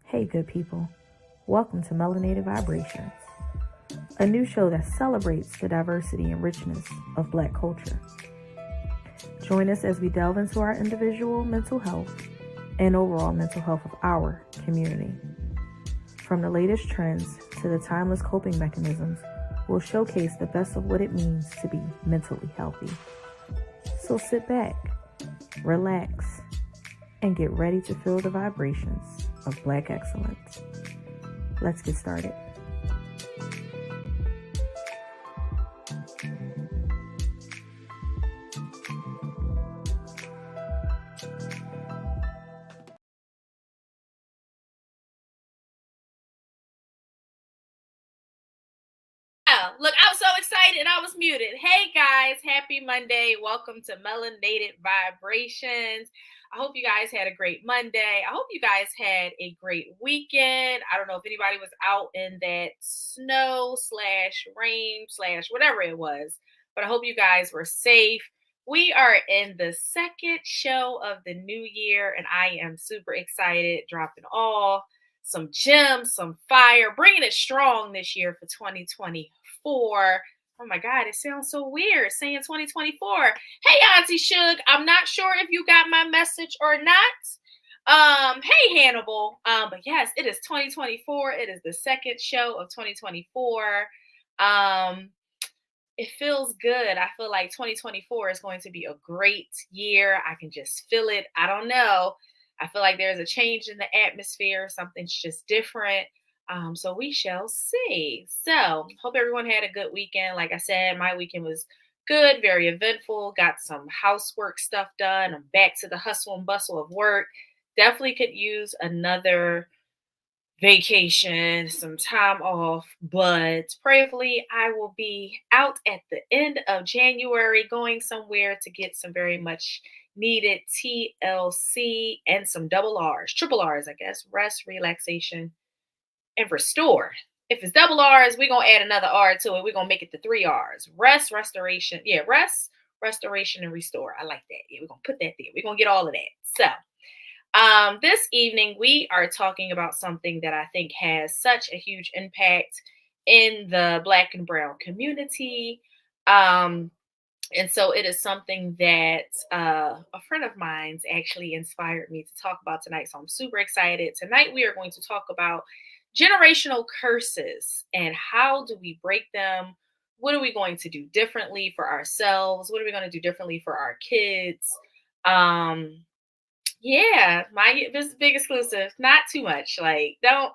Hey good people, welcome to Melanated Vibrations, a new show that celebrates the diversity and richness of Black culture. Join us as we delve into our individual mental health and overall mental health of our community. From the latest trends to the timeless coping mechanisms, we'll showcase the best of what it means to be mentally healthy. So sit back, relax, and get ready to feel the vibrations of Black excellence. Let's get started. Look, I'm so excited. I was muted. Hey guys, happy Monday. Welcome to Melanated Vibrations. I hope you guys had a great Monday. I hope you guys had a great weekend. I don't know if anybody was out in that snow / rain / whatever it was, but I hope you guys were safe. We are in the second show of the new year, and I am super excited, dropping some gems, some fire, bringing it strong this year for 2024. Oh my God, it sounds so weird saying 2024. Hey, Auntie Suge, I'm not sure if you got my message or not. Hey, Hannibal. But yes, it is 2024. It is the second show of 2024. It feels good. I feel like 2024 is going to be a great year. I can just feel it. I don't know. I feel like there's a change in the atmosphere. Something's just different. So we shall see. So hope everyone had a good weekend. Like I said, my weekend was good, very eventful. Got some housework stuff done. I'm back to the hustle and bustle of work. Definitely could use another vacation, some time off, but prayerfully I will be out at the end of January going somewhere to get some very much needed TLC and some double R's, triple R's, I guess, rest, relaxation, and restore. If it's double R's, we're going to add another R to it. We're going to make it the 3 R's. Rest, restoration. Yeah, rest, restoration, and restore. I like that. Yeah, we're going to put that there. We're going to get all of that. So, this evening, we are talking about something that I think has such a huge impact in the Black and Brown community. And so it is something that a friend of mine's actually inspired me to talk about tonight. So I'm super excited. Tonight, we are going to talk about generational curses and how do we break them? What are we going to do differently for ourselves? What are we going to do differently for our kids? Yeah, this is big exclusive. Not too much. Like, don't.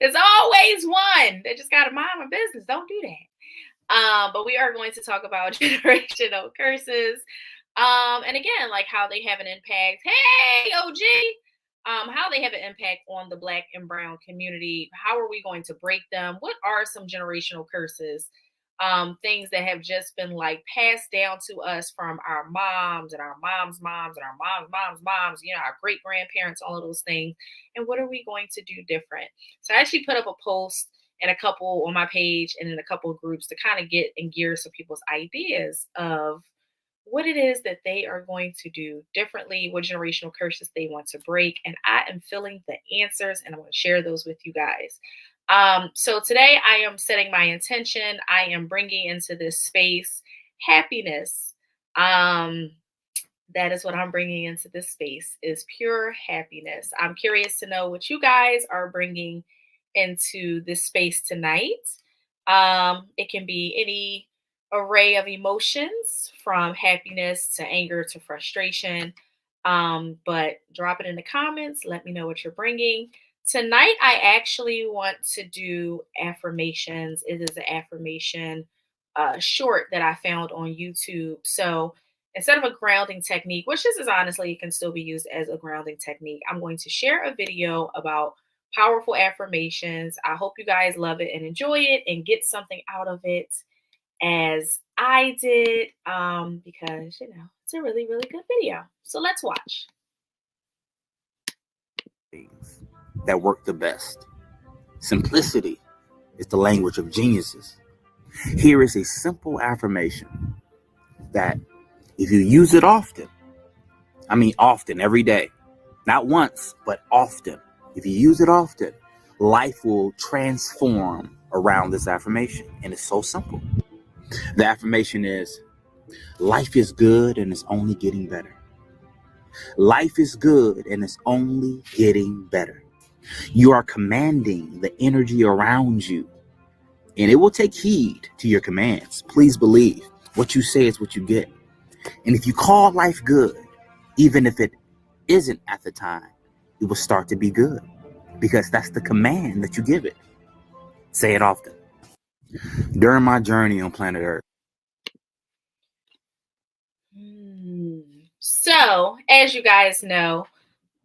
There's always one that just got to mind my business. Don't do that. But we are going to talk about generational curses. And again, like how they have an impact. Hey, OG. How they have an impact on the Black and Brown community. How are we going to break them? What are some generational curses? Things that have just been like passed down to us from our moms and our moms' moms and our moms' moms, our great grandparents, all of those things. And what are we going to do different? So I actually put up a post and a couple on my page and in a couple of groups to kind of get in gear some people's ideas of what it is that they are going to do differently, what generational curses they want to break. And I am filling the answers and I'm going to share those with you guys. So today I am setting my intention. I am bringing into this space happiness. That is what I'm bringing into this space is pure happiness. I'm curious to know what you guys are bringing into this space tonight. It can be any array of emotions from happiness to anger to frustration. But drop it in the comments. Let me know what you're bringing. Tonight, I actually want to do affirmations. It is an affirmation short that I found on YouTube. So instead of a grounding technique, which this is honestly, it can still be used as a grounding technique, I'm going to share a video about powerful affirmations. I hope you guys love it and enjoy it and get something out of it as I did, because, it's a really, really good video. So let's watch. Things that work the best. Simplicity is the language of geniuses. Here is a simple affirmation that if you use it often, often, every day, not once, but often. If you use it often, life will transform around this affirmation. And it's so simple. The affirmation is, life is good and it's only getting better. Life is good and it's only getting better. You are commanding the energy around you, and it will take heed to your commands. Please believe what you say is what you get. And if you call life good, even if it isn't at the time, it will start to be good because that's the command that you give it. Say it often. During my journey on planet Earth. So, as you guys know,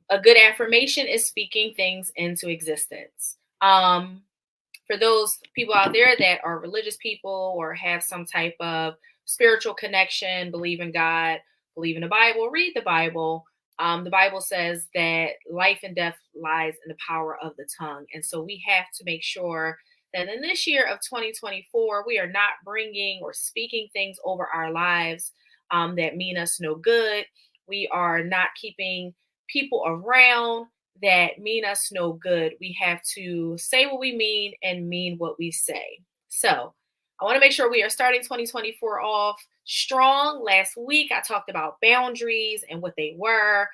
a good affirmation is speaking things into existence. For those people out there that are religious people or have some type of spiritual connection, believe in God, believe in the Bible, read the Bible. The Bible says that life and death lies in the power of the tongue. And so we have to make sure that in this year of 2024, we are not bringing or speaking things over our lives that mean us no good. We are not keeping people around that mean us no good. We have to say what we mean and mean what we say. So I want to make sure we are starting 2024 off strong. Last week, I talked about boundaries and what they were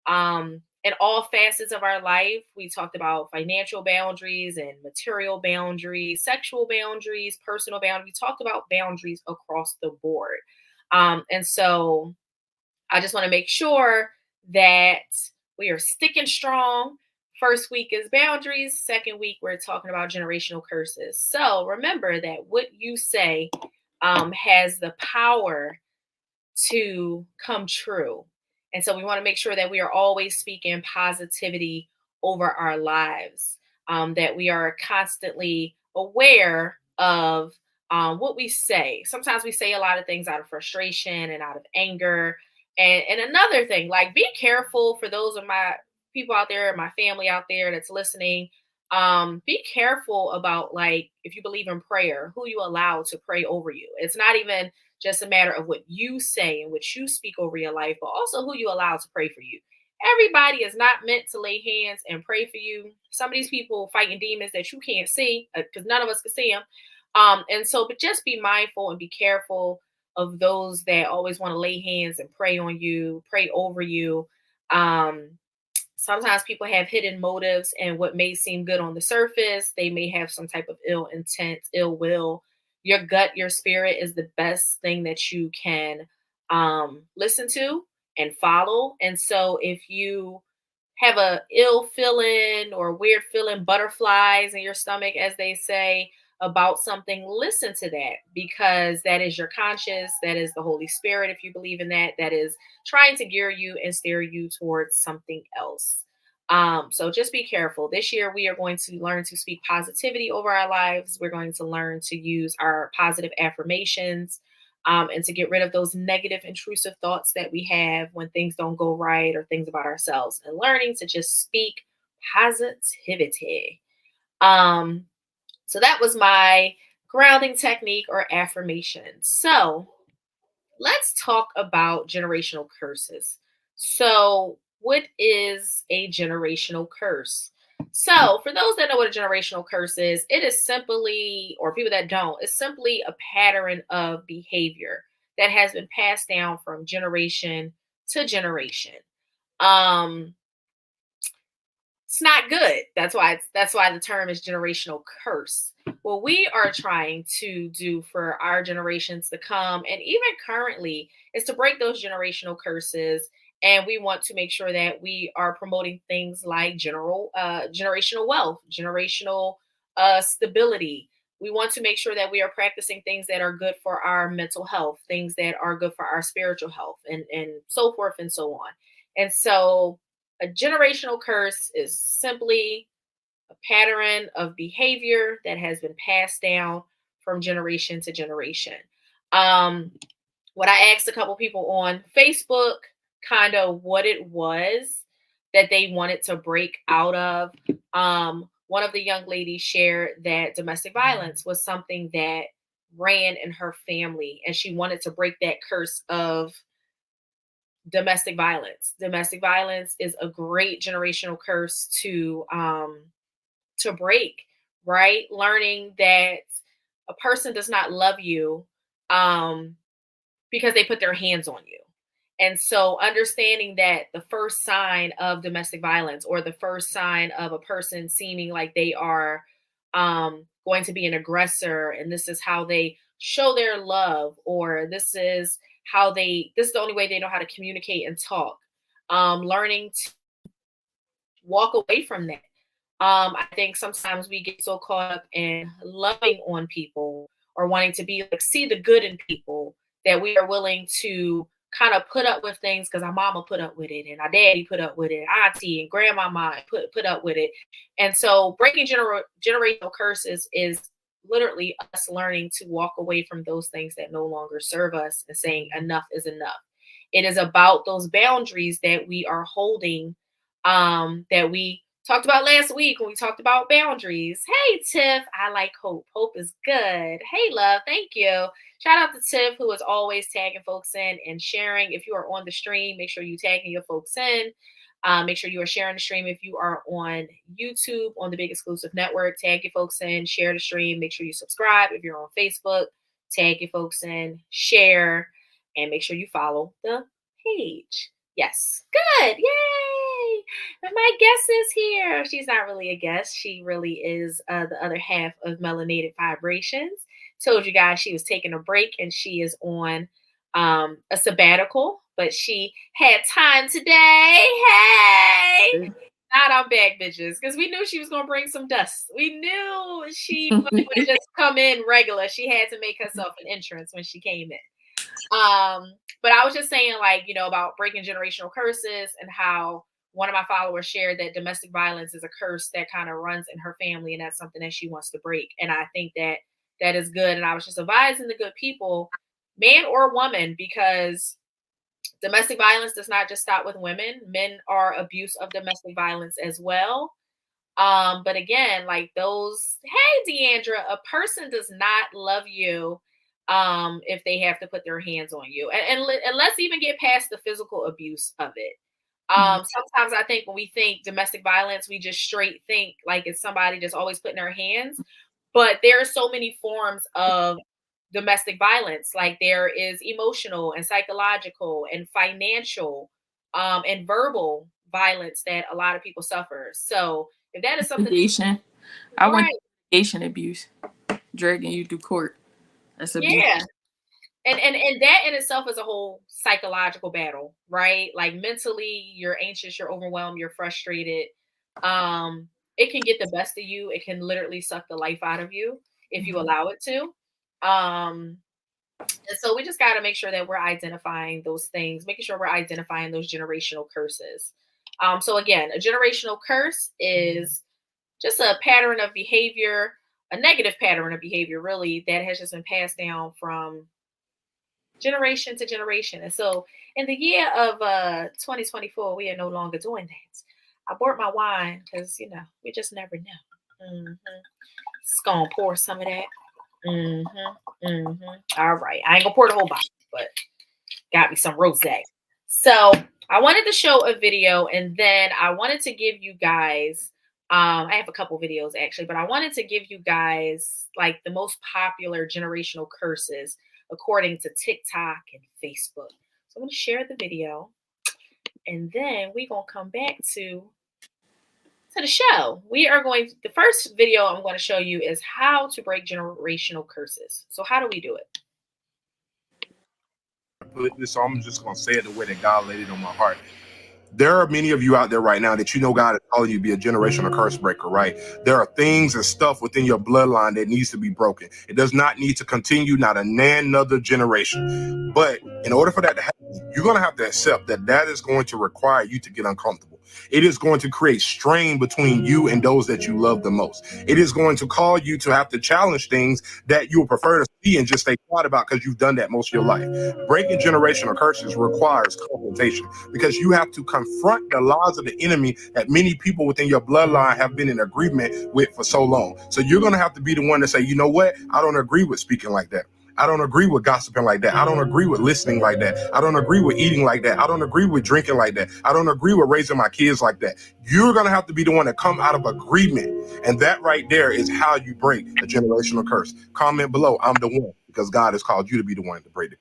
in all facets of our life. We talked about financial boundaries and material boundaries, sexual boundaries, personal boundaries. We talked about boundaries across the board. And so I just want to make sure that we are sticking strong. First week is boundaries. Second week, we're talking about generational curses. So remember that what you say has the power to come true. And so we want to make sure that we are always speaking positivity over our lives, that we are constantly aware of what we say. Sometimes we say a lot of things out of frustration and out of anger. And another thing, like, be careful for those of my people out there, my family out there that's listening. Be careful about, like, if you believe in prayer, who you allow to pray over you. It's not even just a matter of what you say and what you speak over your life, but also who you allow to pray for you. Everybody is not meant to lay hands and pray for you. Some of these people fighting demons that you can't see because none of us can see them. And so, but just be mindful and be careful of those that always want to lay hands and pray on you, pray over you. Sometimes people have hidden motives, and what may seem good on the surface, they may have some type of ill intent, ill will. Your gut, your spirit is the best thing that you can listen to and follow. And so if you have a ill feeling or weird feeling, butterflies in your stomach, as they say, about something, listen to that, because that is your conscience. That is the Holy Spirit. If you believe in that, that is trying to gear you and steer you towards something else. So just be careful. This year, we are going to learn to speak positivity over our lives. We're going to learn to use our positive affirmations and to get rid of those negative, intrusive thoughts that we have when things don't go right or things about ourselves, and learning to just speak positivity. So that was my grounding technique or affirmation. So let's talk about generational curses. So what is a generational curse? So for those that know what a generational curse is, it is simply, or people that don't, it's simply a pattern of behavior that has been passed down from generation to generation. It's not good. That's why the term is generational curse. What we are trying to do for our generations to come, and even currently, is to break those generational curses And we want to make sure that we are promoting things like generational wealth, generational stability. We want to make sure that we are practicing things that are good for our mental health, things that are good for our spiritual health, and so forth and so on. And so a generational curse is simply a pattern of behavior that has been passed down from generation to generation. What I asked a couple people on Facebook, kind of what it was that they wanted to break out of. One of the young ladies shared that domestic violence was something that ran in her family, and she wanted to break that curse of domestic violence. Domestic violence is a great generational curse to break, right? Learning that a person does not love you because they put their hands on you. And so understanding that the first sign of domestic violence, or the first sign of a person seeming like they are going to be an aggressor, and this is how they show their love, or this is the only way they know how to communicate and talk. Learning to walk away from that. I think sometimes we get so caught up in loving on people, or wanting to be like, see the good in people, that we are willing to kind of put up with things because our mama put up with it, and our daddy put up with it, auntie and grandmama put up with it. And so breaking generational curses is literally us learning to walk away from those things that no longer serve us, and saying enough is enough. It is about those boundaries that we are holding, that we talked about last week when we talked about boundaries. Hey, Tiff, I like Hope. Hope is good. Hey, love, thank you. Shout out to Tiff, who is always tagging folks in and sharing. If you are on the stream, make sure you tagging your folks in. Make sure you are sharing the stream. If you are on YouTube, on the Big Exclusive Network, tag your folks in, share the stream. Make sure you subscribe. If you're on Facebook, tag your folks in, share, and make sure you follow the page. Yes. Good. Yay. And my guest is here. She's not really a guest. She really is the other half of Melanated Vibrations. Told you guys she was taking a break, and she is on a sabbatical, but she had time today. Hey. Not on back, bitches, because we knew she was going to bring some dust. We knew she would just come in regular. She had to make herself an entrance when she came in. But I was just saying, like, about breaking generational curses, and how one of my followers shared that domestic violence is a curse that kind of runs in her family, and that's something that she wants to break. And I think that that is good. And I was just advising the good people, man or woman, because domestic violence does not just stop with women. Men are abuse of domestic violence as well. But again, like those, hey, Deandra, a person does not love you if they have to put their hands on you. And let's even get past the physical abuse of it. Sometimes I think when we think domestic violence, we just straight think like it's somebody just always putting their hands. But there are so many forms of domestic violence. Like there is emotional and psychological and financial and verbal violence that a lot of people suffer. So if that is something, I went litigation abuse, dragging you through court. That's abuse. Yeah. And that in itself is a whole psychological battle, right? Like mentally, you're anxious, you're overwhelmed, you're frustrated. It can get the best of you. It can literally suck the life out of you if you allow it to. And so we just got to make sure that we're identifying those things, making sure we're identifying those generational curses. So again, a generational curse is just a pattern of behavior, a negative pattern of behavior, really, that has just been passed down from generation to generation. And so in the year of 2024, we are no longer doing that. I bought my wine because, we just never know. Just gonna pour some of that. All right. I ain't gonna pour the whole bottle, but got me some rosé. So I wanted to show a video, and then I wanted to give you guys, I have a couple videos actually, but I wanted to give you guys like the most popular generational curses according to TikTok and Facebook. So I'm going to share the video, and then we're going to come back to the show. The first video I'm going to show you is how to break generational curses. So how do we do it? put this, so I'm just gonna say it the way that God laid it on my heart. There are many of you out there right now that God is calling you to be a generational curse breaker, right? There are things and stuff within your bloodline that needs to be broken. It does not need to continue, not another generation. But in order for that to happen, you're going to have to accept that is going to require you to get uncomfortable. It is going to create strain between you and those that you love the most. It is going to call you to have to challenge things that you would prefer to see and just stay quiet about because you've done that most of your life. Breaking generational curses requires confrontation because you have to confront the lies of the enemy that many people within your bloodline have been in agreement with for so long. So you're going to have to be the one to say, you know what? I don't agree with speaking like that. I don't agree with gossiping like that. I don't agree with listening like that. I don't agree with eating like that. I don't agree with drinking like that. I don't agree with raising my kids like that. You're going to have to be the one to come out of agreement. And that right there is how you break a generational curse. Comment below, I'm the one, because God has called you to be the one to break it.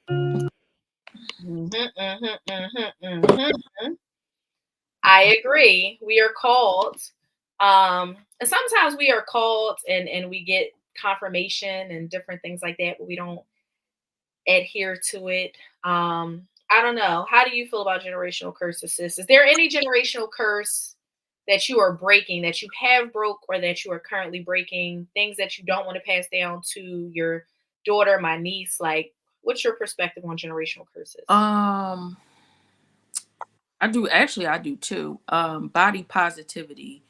I agree. We are called. And sometimes we are called and we get confirmation and different things like that, but we don't adhere to it. I don't know. How do you feel about generational curses, sis? Is there any generational curse that you are breaking, that you have broke, or that you are currently breaking? Things that you don't want to pass down to your daughter, my niece? Like, what's your perspective on generational curses? I do too. Body positivity.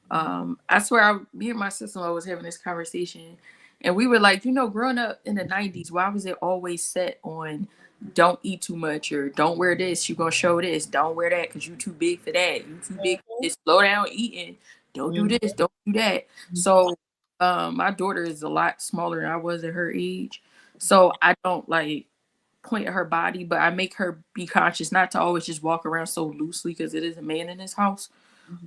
I swear, me and my sister-in-law was having this conversation, and we were like, growing up in the 90s, why was it always set on don't eat too much, or don't wear this, you're gonna show this, don't wear that because you too big for that, you too big for this, slow down eating, don't do this, don't do that. So my daughter is a lot smaller than I was at her age, so I don't like point at her body, but I make her be conscious not to always just walk around so loosely because it is a man in this house.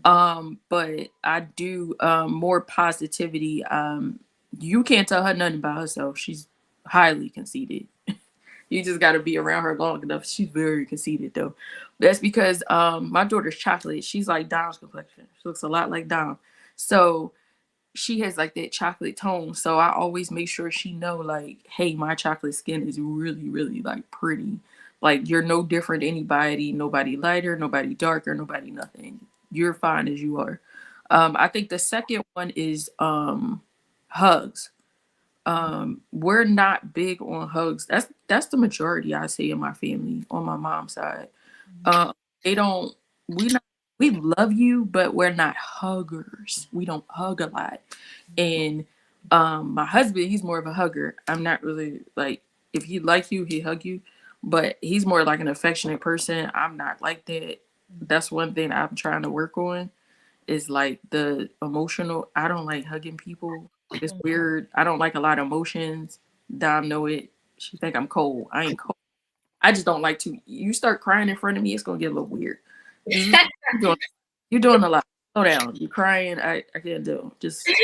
But I do more positivity. You can't tell her nothing about herself. She's highly conceited. You just got to be around her long enough. She's very conceited though. That's because my daughter's chocolate. She's like Dom's complexion. She looks a lot like Dom. So she has like that chocolate tone. So I always make sure she know like, hey, my chocolate skin is really, really like pretty. Like you're no different than anybody. Nobody lighter, nobody darker, nobody nothing. You're fine as you are. I think the second one is hugs. We're not big on hugs. That's the majority, I say, in my family on my mom's side. We love you, but we're not huggers. We don't hug a lot. And my husband, he's more of a hugger. I'm not really like, if he like you, he hug you, but he's more like an affectionate person. I'm not like that. That's one thing I'm trying to work on, is like the emotional. I don't like hugging people. It's weird. I don't like a lot of emotions. Dom know it. She think I'm cold. I ain't cold. I just don't like to. You start crying in front of me, it's gonna get a little weird. You're doing a lot. Slow down. You're crying. I can't do. Just and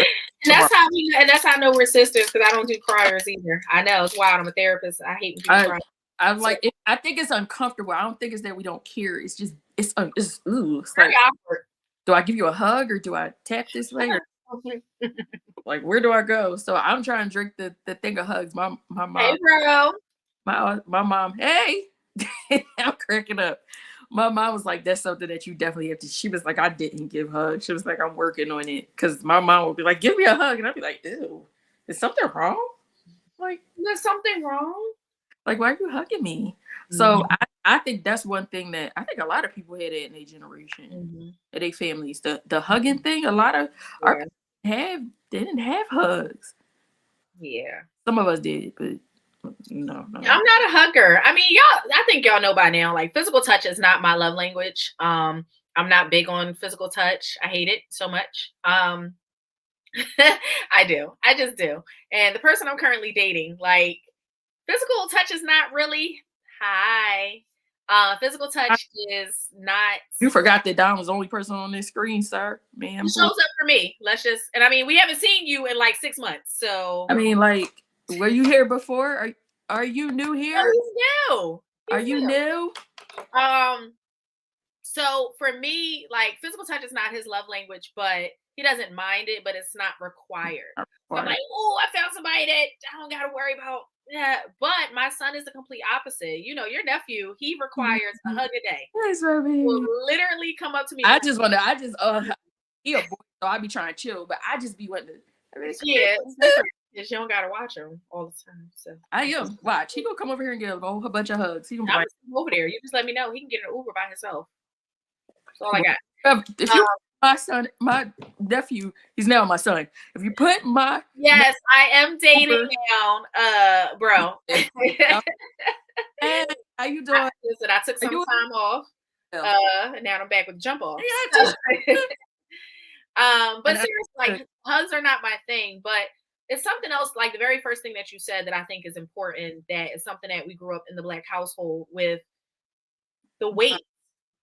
that's how I know we're sisters, because I don't do criers either. I know it's wild. I'm a therapist. I hate when people cry. I'm like, I think it's uncomfortable. I don't think it's that we don't care. It's just it's like, awkward. Do I give you a hug or do I tap this way? Or, like, where do I go? So I'm trying to drink the thing of hugs. My mom. Hey, bro. My mom. Hey, I'm cracking up. My mom was like, that's something that you definitely have to. She was like, I didn't give hugs. She was like, I'm working on it. Because my mom would be like, give me a hug. And I'd be like, ew, is something wrong? Like, there's something wrong? Like, why are you hugging me? Mm-hmm. So I think that's one thing that I think a lot of people had it in their generation, in their families. The hugging thing, a lot of our they didn't have hugs. Yeah. Some of us did, but no. I'm not a hugger. I mean, I think y'all know by now, like, physical touch is not my love language. I'm not big on physical touch. I hate it so much. I do. I just do. And the person I'm currently dating, like, physical touch is not really hi. Physical touch is not. You forgot that Don was the only person on this screen, sir. Man, he shows up for me. And I mean, we haven't seen you in like 6 months, so. I mean, like, were you here before? Are you new here? No, he's new. Are you new? So for me, like, physical touch is not his love language, but he doesn't mind it, but it's not required. So I'm like, oh, I found somebody that I don't got to worry about Yeah, but my son is the complete opposite. You know, your nephew, he requires a hug a day. Yes, Will baby. literally come up to me. I just he a boy, so I be trying to chill, but I just be wanting to. Yeah, it's different. Because you don't gotta watch him all the time. So I am. Watch. He gonna come over here and give a whole bunch of hugs. He gonna I'm be over there. You just let me know. He can get an Uber by himself. That's all I got. like, if you my son, my nephew, he's now my son. If you put my Yes, I am dating down, bro. Hey, how you doing? Listen, I took some time off. And now I'm back with jump off. But seriously, like hugs are not my thing, but it's something else. Like the very first thing that you said that I think is important, that is something that we grew up in the Black household with, the weight.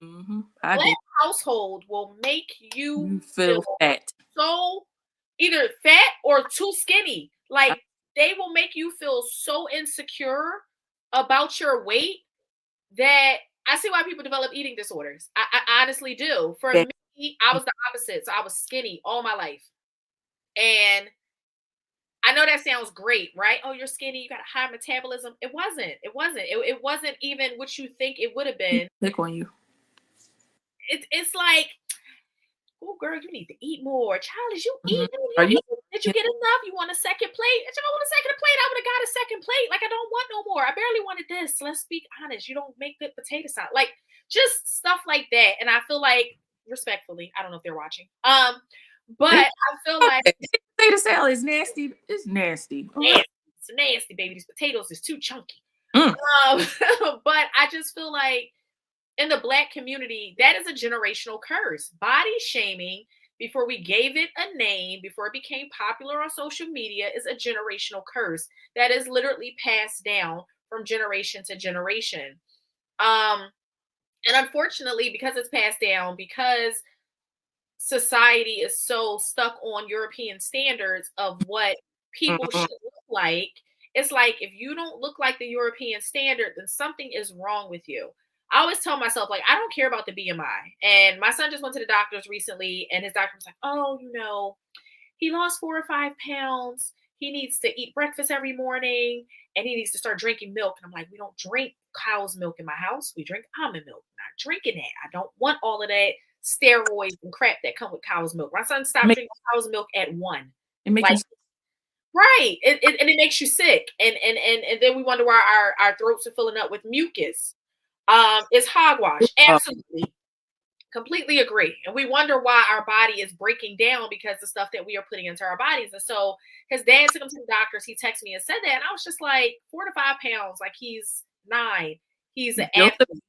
Mm-hmm. Black household will make you feel fat. So either fat or too skinny. Like they will make you feel so insecure about your weight that I see why people develop eating disorders. I honestly do. For me, I was the opposite. So I was skinny all my life. And I know that sounds great, right? Oh, you're skinny, you got a high metabolism. It wasn't. It wasn't even what you think it would have been. Click on you. It's like, oh girl, you need to eat more. Child, is you eating? Did you get enough? You want a second plate? If I want a second plate, I would have got a second plate. Like I don't want no more. I barely wanted this. Let's be honest. You don't make good potato salad. Like just stuff like that. And I feel like, respectfully, I don't know if they're watching. But I feel like potato salad is nasty. It's nasty. It's nasty, baby. These potatoes is too chunky. But I just feel like in the Black community, that is a generational curse. Body shaming, before we gave it a name, before it became popular on social media, is a generational curse that is literally passed down from generation to generation. And unfortunately, because it's passed down, because society is so stuck on European standards of what people should look like, it's like if you don't look like the European standard, then something is wrong with you. I always tell myself, like, I don't care about the BMI. And my son just went to the doctor's recently, and his doctor was like, oh, you know, he lost 4 or 5 pounds. He needs to eat breakfast every morning, and he needs to start drinking milk. And I'm like, we don't drink cow's milk in my house. We drink almond milk. I'm not drinking that. I don't want all of that steroids and crap that come with cow's milk. My son stopped drinking cow's milk at 1. It makes you right. And it makes you sick. And then we wonder why our throats are filling up with mucus. It's hogwash. Absolutely. Completely agree. And we wonder why our body is breaking down because the stuff that we are putting into our bodies. And so his dad took him to the doctors. He texted me and said that. And I was just like, 4 to 5 pounds. Like he's 9. He's an athlete.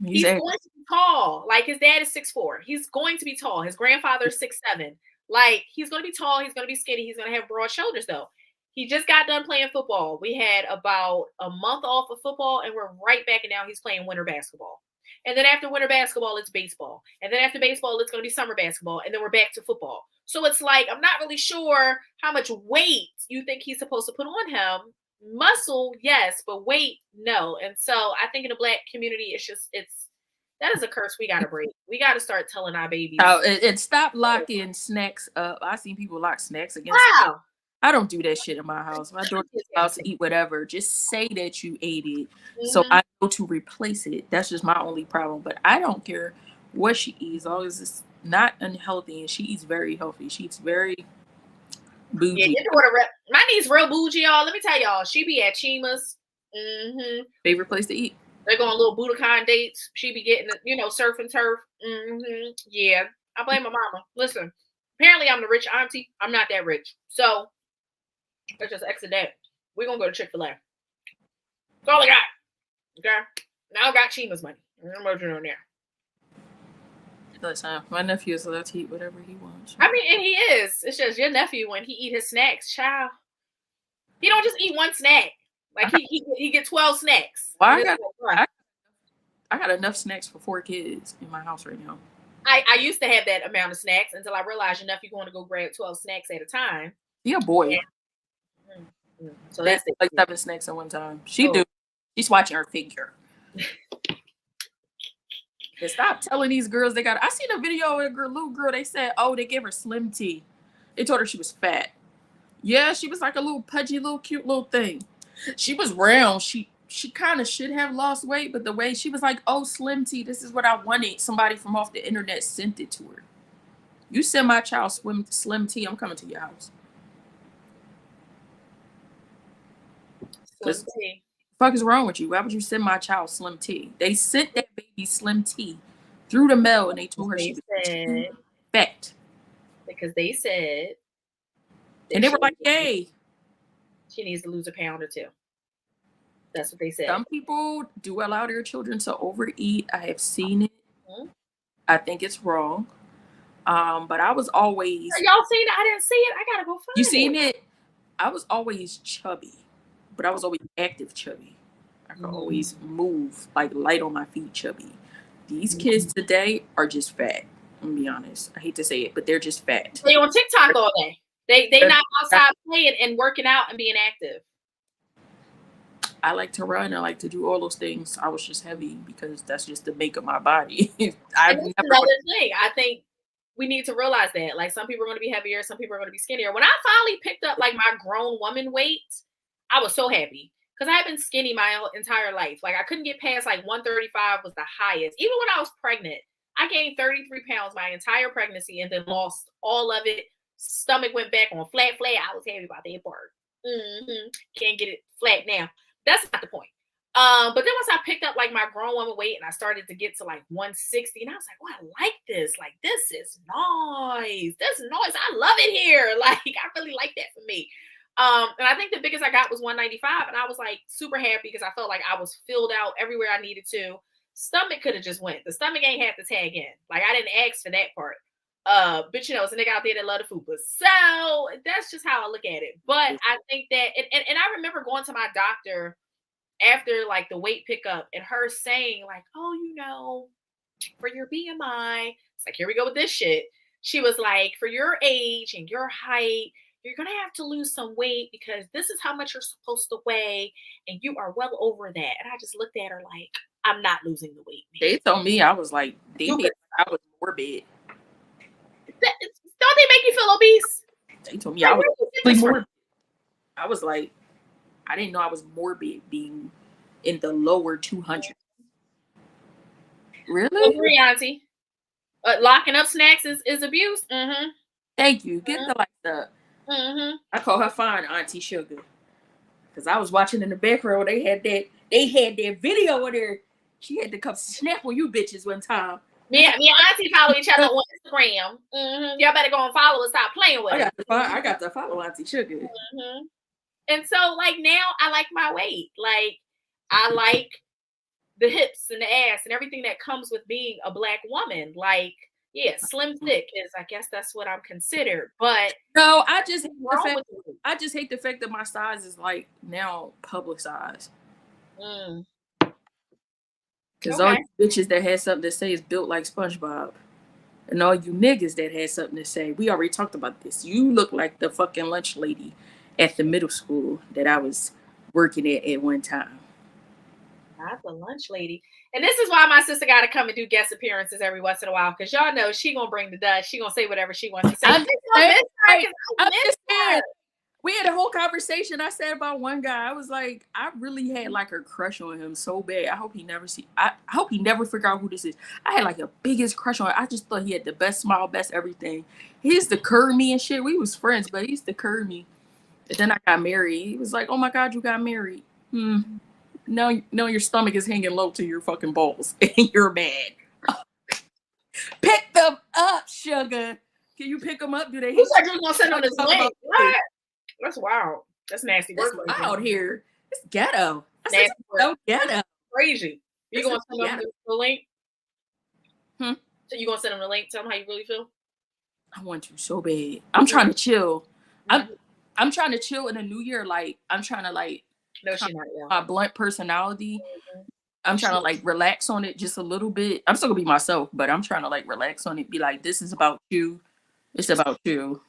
He's going to be tall. Like his dad is 6'4". He's going to be tall. His grandfather is 6'7". Like he's going to be tall. He's going to be skinny. He's going to have broad shoulders though. He just got done playing football. We had about a month off of football and we're right back, and now he's playing winter basketball. And then after winter basketball, it's baseball. And then after baseball, it's going to be summer basketball. And then we're back to football. So it's like, I'm not really sure how much weight you think he's supposed to put on him. Muscle, yes, but weight, no. And so I think in the Black community, that is a curse we got to break. We got to start telling our babies. Oh, and stop locking snacks up. I've seen people lock snacks against. Wow. I don't do that shit in my house. My daughter's about to eat whatever. Just say that you ate it, so I know to replace it. That's just my only problem. But I don't care what she eats, as long as it's not unhealthy, and she eats very healthy. She eats very bougie. Yeah, my niece real bougie, y'all. Let me tell y'all, she be at Chima's. Favorite place to eat. They're going little Budokan dates. She be getting, surf and turf. Yeah, I blame my mama. Listen, apparently I'm the rich auntie. I'm not that rich, so. Let's just exit that. We're going to go to Chick-fil-A. That's all I got. Okay? Now I got Chima's money. I'm going to on there. Listen, my nephew is allowed to eat whatever he wants. I mean, and he is. It's just your nephew, when he eat his snacks, child, he don't just eat one snack. Like, he get 12 snacks. Well, I got enough snacks for 4 kids in my house right now. I used to have that amount of snacks until I realized your nephew going to go grab 12 snacks at a time. Yeah, boy. Yeah. So that's like 7 snacks at one time. She's watching her figure. And stop telling these girls they got. I seen a video of a little girl. They said, oh, they gave her Slim Tea. They told her she was fat. Yeah, she was like a little pudgy, little cute little thing. She was round. She kind of should have lost weight, but the way she was like, "Oh, Slim T, this is what I wanted." Somebody from off the internet sent it to her. You send my child Slim T, I'm coming to your house. Slim T. What the fuck is wrong with you? Why would you send my child Slim T? They sent that baby Slim T through the mail, and they told her she was too fat. Because they said, and they were like, "Yay, she needs to lose a pound or two." That's what they said. Some people do allow their children to overeat. I have seen it. Mm-hmm. I think it's wrong. But I was always. Are y'all seen it? I didn't see it. I gotta go find it. You seen it? I was always chubby, but I was always active chubby. I could always move, like light on my feet chubby. These kids today are just fat. I'm gonna be honest. I hate to say it, but they're just fat. They on TikTok all day. They not outside playing and working out and being active. I like to run. I like to do all those things. I was just heavy because that's just the make of my body. Another thing. I think we need to realize that. Like, some people are going to be heavier, some people are going to be skinnier. When I finally picked up like my grown woman weight, I was so happy because I had been skinny my entire life. Like, I couldn't get past like 135 was the highest. Even when I was pregnant, I gained 33 pounds my entire pregnancy and then lost all of it. Stomach went back on flat. I was happy about that part. Can't get it flat now. That's not the point. But then once I picked up like my grown woman weight and I started to get to like 160, and I was like, "Oh, I like this. Like, this is nice. This is nice. I love it here. Like, I really like that for me." And I think the biggest I got was 195, and I was like super happy because I felt like I was filled out everywhere I needed to. Stomach could have just went. The stomach ain't have to tag in. Like, I didn't ask for that part. But you know, it's a nigga out there that love the fupas. So that's just how I look at it. But I think that, and I remember going to my doctor after like the weight pickup and her saying like, "Oh, you know, for your BMI," it's like, here we go with this shit. She was like, "For your age and your height, you're going to have to lose some weight because this is how much you're supposed to weigh. And you are well over that." And I just looked at her like, I'm not losing the weight, man. They told me I was like, I was morbid. Don't they make you feel obese? They told me I was really morbid. I was like, I didn't know I was morbid being in the lower 200s. Really? Agree, auntie. Locking up snacks is abuse. Mm-hmm. Thank you. Get the like the. Mm-hmm. I call her fine Auntie Sugar, because I was watching in the background. They had that video of her. She had to come snap on you bitches one time. Yeah, me and Auntie follow each other on Instagram. Mm-hmm. Y'all better go and follow us. Stop playing with us. I got to follow Auntie Sugar. Mm-hmm. And so, like, now I like my weight. Like, I like the hips and the ass and everything that comes with being a Black woman. Like, yeah, slim thick is, I guess that's what I'm considered. But no, I just hate the fact that my size is like now publicized. Because all you bitches that had something to say is built like SpongeBob. And all you niggas that had something to say, we already talked about this. You look like the fucking lunch lady at the middle school that I was working at one time. Not the lunch lady. And this is why my sister got to come and do guest appearances every once in a while, because y'all know she going to bring the dust. She going to say whatever she wants to say. I'm just saying. We had a whole conversation. I said about one guy. I was like, I really had like a crush on him so bad. I hope he never figure out who this is. I had like the biggest crush on him. I just thought he had the best smile, best everything. He used to curve me and shit. We was friends, but he used to curve me. And then I got married. He was like, "Oh my God, you got married. No, your stomach is hanging low to your fucking balls and you're mad." Pick them up, sugar. Can you pick them up? Do they? Who said you was gonna send on this link? What? That's wild. That's nasty work. It's out here. It's ghetto. That's so ghetto. Crazy. You gonna send them the link? So you gonna send them the link? Tell them how you really feel. I want you so bad. I'm trying to chill. I'm trying to chill in the new year. Like, I'm trying to like my blunt personality. I'm trying to like relax on it just a little bit. I'm still gonna be myself, but I'm trying to like relax on it. Be like, this is about you. It's about you.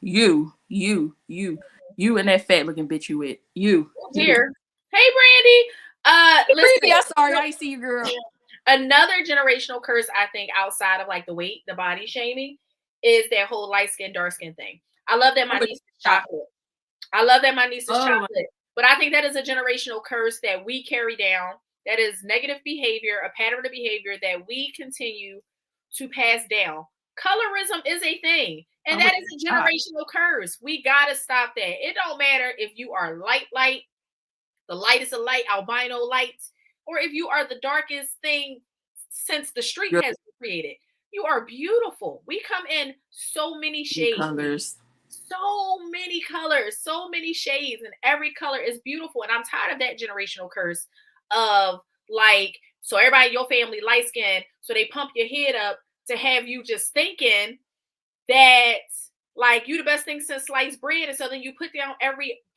You and that fat looking bitch you with. You. Here. Hey, Brandy. Brandy, I'm sorry. I see you, girl. Another generational curse, I think, outside of like the weight, the body shaming, is that whole light skin, dark skin thing. I love that my niece is chocolate. But I think that is a generational curse that we carry down. That is negative behavior, a pattern of behavior that we continue to pass down. Colorism is a thing, and that is a generational curse. We gotta stop that. It don't matter if you are light, the lightest of light, albino lights, or if you are the darkest thing since the street has been created. You are beautiful. We come in so many shades. Colors. So many colors, so many shades, and every color is beautiful. And I'm tired of that generational curse of like, so everybody in your family light skinned, so they pump your head up to have you just thinking that like you the best thing since sliced bread, and so then you put down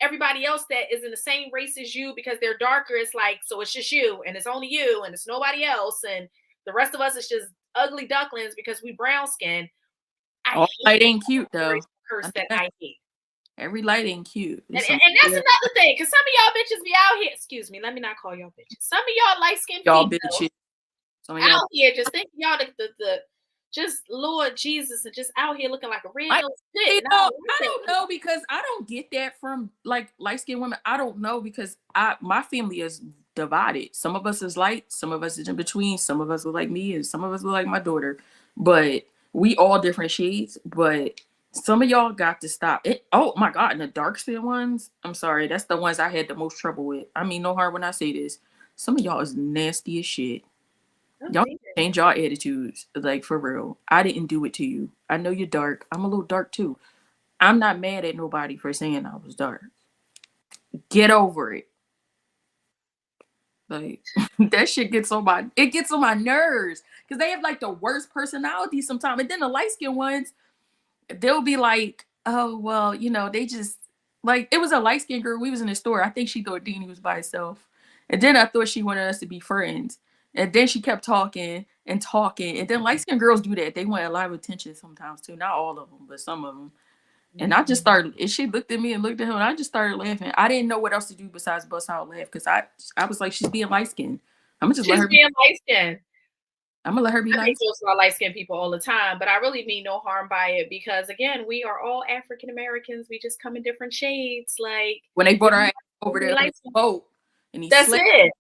everybody else that is in the same race as you because they're darker. It's like, so it's just you, and it's only you, and it's nobody else, and the rest of us is just ugly ducklings because we brown skinned. All light ain't cute though. Curse that I hate. Every light ain't cute. And that's another thing, because some of y'all bitches be out here. Excuse me, let me not call y'all bitches. Some of y'all light skinned y'all people bitches out here just think y'all the just Lord Jesus and just out here looking like a real shit. I don't know, because I don't get that from like light skinned women. I don't know, because my family is divided. Some of us is light, some of us is in between, some of us look like me, and some of us look like my daughter. But we all different shades. But some of y'all got to stop it. Oh my God, and the dark skinned ones, I'm sorry, that's the ones I had the most trouble with. I mean, no harm when I say this. Some of y'all is nasty as shit. Y'all change y'all attitudes, like for real. I didn't do it to you. I know you're dark. I'm a little dark too. I'm not mad at nobody for saying I was dark. Get over it. Like that shit gets on my nerves, because they have like the worst personality sometimes. And then the light skinned ones, they'll be like, oh well, you know, they just like, it was a light skinned girl. We was in the store. I think she thought Deanie was by herself, and then I thought she wanted us to be friends. And then she kept talking and talking. And then light skinned girls do that. They want a lot of attention sometimes too. Not all of them, but some of them. And I just started, and she looked at me and looked at him, and I just started laughing. I didn't know what else to do besides bust out laugh, because I was like, she's being light skinned. I'm gonna just let her be light skinned. I'm gonna let her be light skinned. I light skinned people all the time, but I really mean no harm by it, because again, we are all African Americans. We just come in different shades. Like when they brought her over there on the boat, and that's it.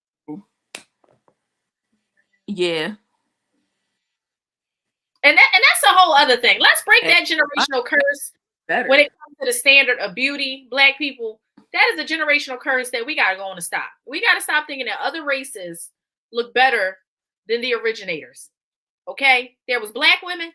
Yeah. And that's a whole other thing. Let's break that generational curse when it comes to the standard of beauty. Black people, that is a generational curse that we got to go on to stop. We got to stop thinking that other races look better than the originators. Okay? There was black women,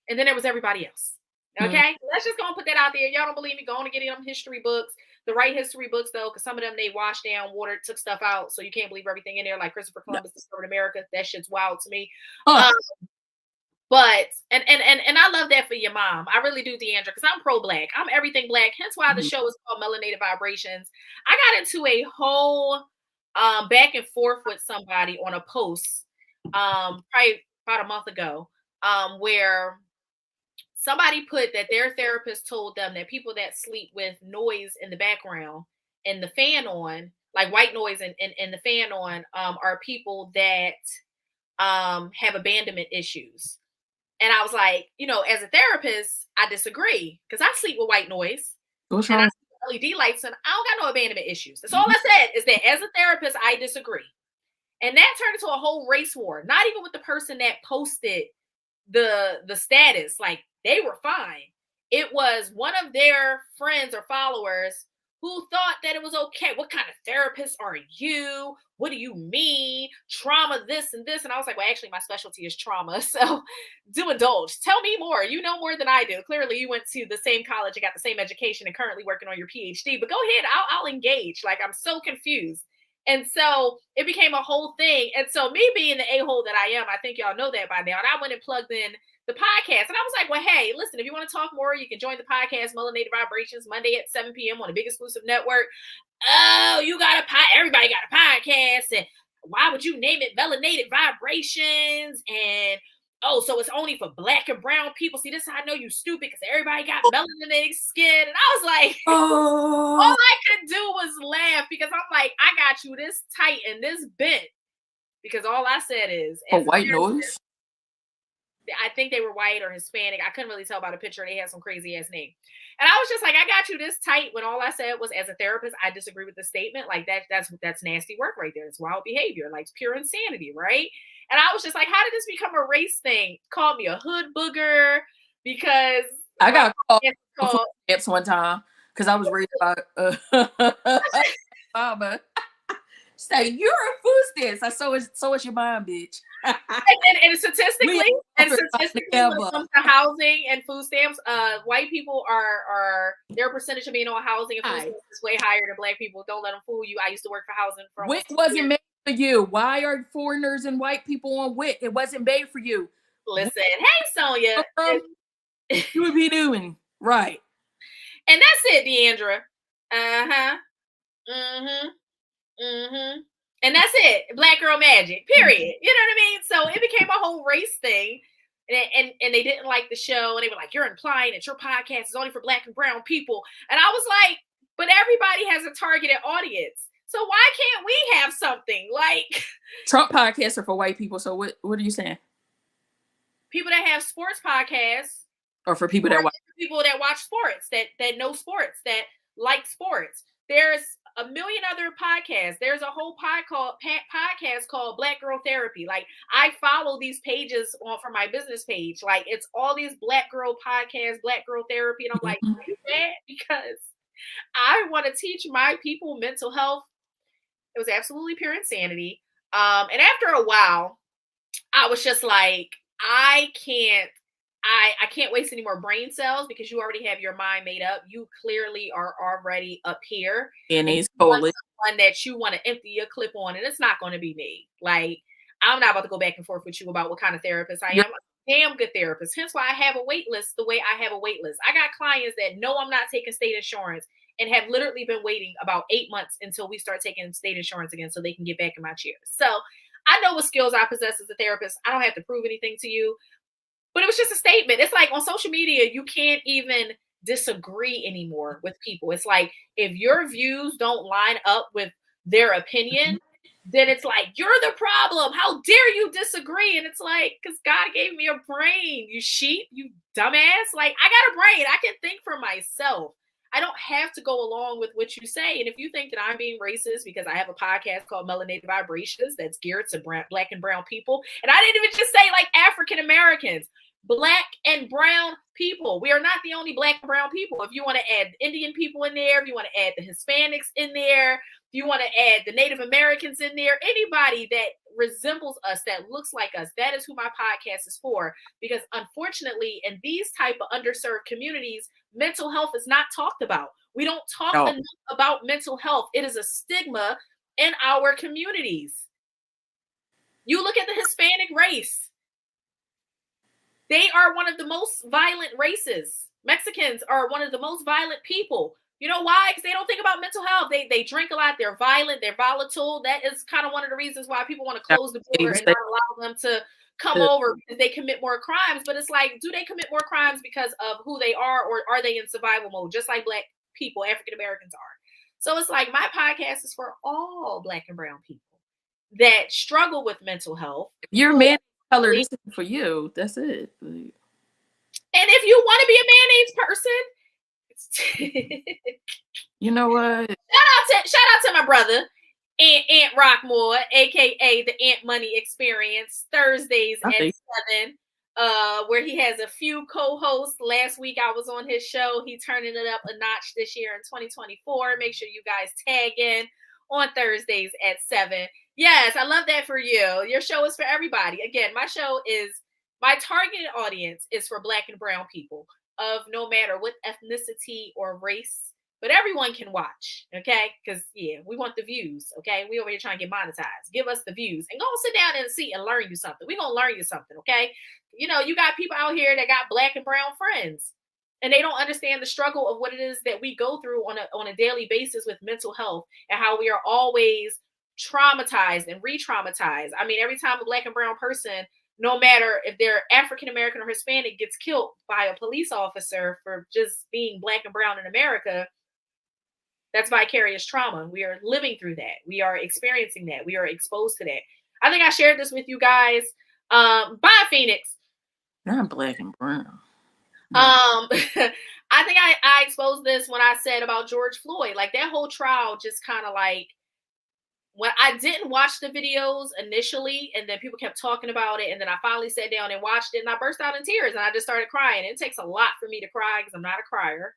and then there was everybody else. Okay? Let's just go and put that out there. Y'all don't believe me? Go on and get them history books. The right history books, though, because some of them, they washed down, water, took stuff out, so you can't believe everything in there, like Christopher Columbus discovered America. That shit's wild to me. But and I love that for your mom. I really do, Deandra, because I'm pro-black. I'm everything black. Hence why the show is called Melanated Vibrations. I got into a whole back and forth with somebody on a post probably about a month ago, where somebody put that their therapist told them that people that sleep with noise in the background and the fan on, like white noise and the fan on, are people that have abandonment issues. And I was like, you know, as a therapist, I disagree, because I sleep with white noise and I sleep with LED lights, and I don't got no abandonment issues. That's all I said, is that as a therapist, I disagree. And that turned into a whole race war, not even with the person that posted the status. Like, they were fine. It was one of their friends or followers who thought that it was okay. What kind of therapist are you? What do you mean? Trauma, this and this. And I was like, well, actually, my specialty is trauma. So do indulge. Tell me more. You know more than I do. Clearly, you went to the same college and got the same education and currently working on your PhD. But go ahead. I'll engage. Like, I'm so confused. And so it became a whole thing. And so me being the a-hole that I am, I think y'all know that by now. And I went and plugged in the podcast. And I was like, well, hey, listen, if you want to talk more, you can join the podcast, Melanated Vibrations, Monday at 7 p.m. on a big exclusive network. Oh, you got everybody got a podcast. And why would you name it Melanated Vibrations? And oh, so it's only for black and brown people. See, this is how I know you stupid, because everybody got melanated skin. And I was like, all I could do was laugh, because I'm like, I got you this tight and this bent, because all I said is, white noise. I think they were white or Hispanic. I couldn't really tell by the picture. They had some crazy ass name. And I was just like, I got you this tight when all I said was, as a therapist, I disagree with the statement. Like that's nasty work right there. It's wild behavior, like it's pure insanity, right? And I was just like, how did this become a race thing? Called me a hood booger because I got called called stamps one time because I was raised by mama. Say you're a food stamps. I so is your mom, bitch. and statistically, when it comes to housing and food stamps, white people are their percentage of being on housing and food stamps is way higher than black people. Don't let them fool you. I used to work for housing for WIC wasn't made for you. Why are foreigners and white people on WIC? It wasn't made for you. Listen, hey Sonia, you would be doing right, and that's it, Deandra. And that's it. Black girl magic, period. You know what I mean? So it became a whole race thing. And they didn't like the show. And they were like, you're implying that your podcast is only for black and brown people. And I was like, but everybody has a targeted audience. So why can't we have something like Trump podcasts are for white people? So what are you saying? People that have sports podcasts, or for people that watch sports, that know sports, that like sports. There's a million other podcasts. There's a whole podcast called Black Girl Therapy. Like I follow these pages for my business page. Like it's all these Black Girl podcasts, Black Girl Therapy, and I'm like, do that because I want to teach my people mental health. It was absolutely pure insanity. And after a while, I was just like, I can't waste any more brain cells because you already have your mind made up. You clearly are already up here. And it's someone that you want to empty your clip on, and it's not going to be me. Like, I'm not about to go back and forth with you about what kind of therapist I am. I'm a damn good therapist. Hence why I have a wait list the way I have a wait list. I got clients that know I'm not taking state insurance and have literally been waiting about 8 months until we start taking state insurance again so they can get back in my chair. So I know what skills I possess as a therapist. I don't have to prove anything to you. But it was just a statement. It's like on social media, you can't even disagree anymore with people. It's like if your views don't line up with their opinion, then it's like, you're the problem. How dare you disagree? And it's like, because God gave me a brain, you sheep, you dumbass. Like, I got a brain. I can think for myself. I don't have to go along with what you say. And if you think that I'm being racist because I have a podcast called Melanated Vibrations that's geared to black and brown people, and I didn't even just say like African Americans, black and brown people. We are not the only black and brown people. If you want to add Indian people in there, if you want to add the Hispanics in there, if you want to add the Native Americans in there, anybody that resembles us, that looks like us, that is who my podcast is for. Because unfortunately, in these type of underserved communities, mental health is not talked about. We don't talk enough about mental health. It is a stigma in our communities. You look at the Hispanic race. They are one of the most violent races. Mexicans are one of the most violent people. You know why? Because they don't think about mental health. They drink a lot. They're violent. They're volatile. That is kind of one of the reasons why people want to close the border and not allow them to come over because they commit more crimes. But it's like, do they commit more crimes because of who they are, or are they in survival mode, just like black people, African Americans are? So it's like my podcast is for all black and brown people that struggle with mental health. Your man color is for you. That's it. And if you want to be a mayonnaise person, you know what? Shout out to my brother, Ant Rockmore, aka the Ant Money Experience, Thursdays at 7, where he has a few co-hosts. Last week I was on his show. He's turning it up a notch this year in 2024. Make sure you guys tag in on Thursdays at 7. Yes, I love that for you. Your show is for everybody. Again, my targeted audience is for black and brown people of no matter what ethnicity or race, but everyone can watch, okay? Because, we want the views, okay? We over here trying to get monetized. Give us the views and go sit down in a seat and learn you something. We're going to learn you something, okay? You know, you got people out here that got black and brown friends, and they don't understand the struggle of what it is that we go through on a daily basis with mental health and how we are always traumatized and re-traumatized. I mean, every time a black and brown person, no matter if they're African American or Hispanic, gets killed by a police officer for just being black and brown in America, that's vicarious trauma. We are living through that. We are experiencing that. We are exposed to that. I think I shared this with you guys. Bye, Phoenix. Not black and brown. I think I exposed this when I said about George Floyd. Like that whole trial just kind of like, when I didn't watch the videos initially, and then people kept talking about it, and then I finally sat down and watched it, and I burst out in tears, and I just started crying. It takes a lot for me to cry because I'm not a crier.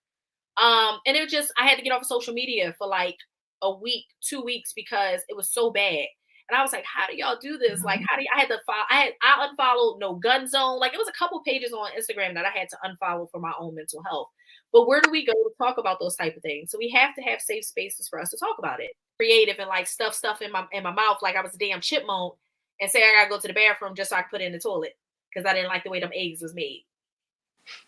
And it just, I had to get off of social media for like a week, 2 weeks, because it was so bad. And I was like, how do y'all do this? Like, how do you, I had to follow, I unfollowed No Gun Zone. Like, it was a couple pages on Instagram that I had to unfollow for my own mental health. But where do we go to talk about those type of things? So we have to have safe spaces for us to talk about it. Creative and like stuff in my mouth like I was a damn chipmunk, and say I gotta go to the bathroom just so I could put it in the toilet because I didn't like the way them eggs was made.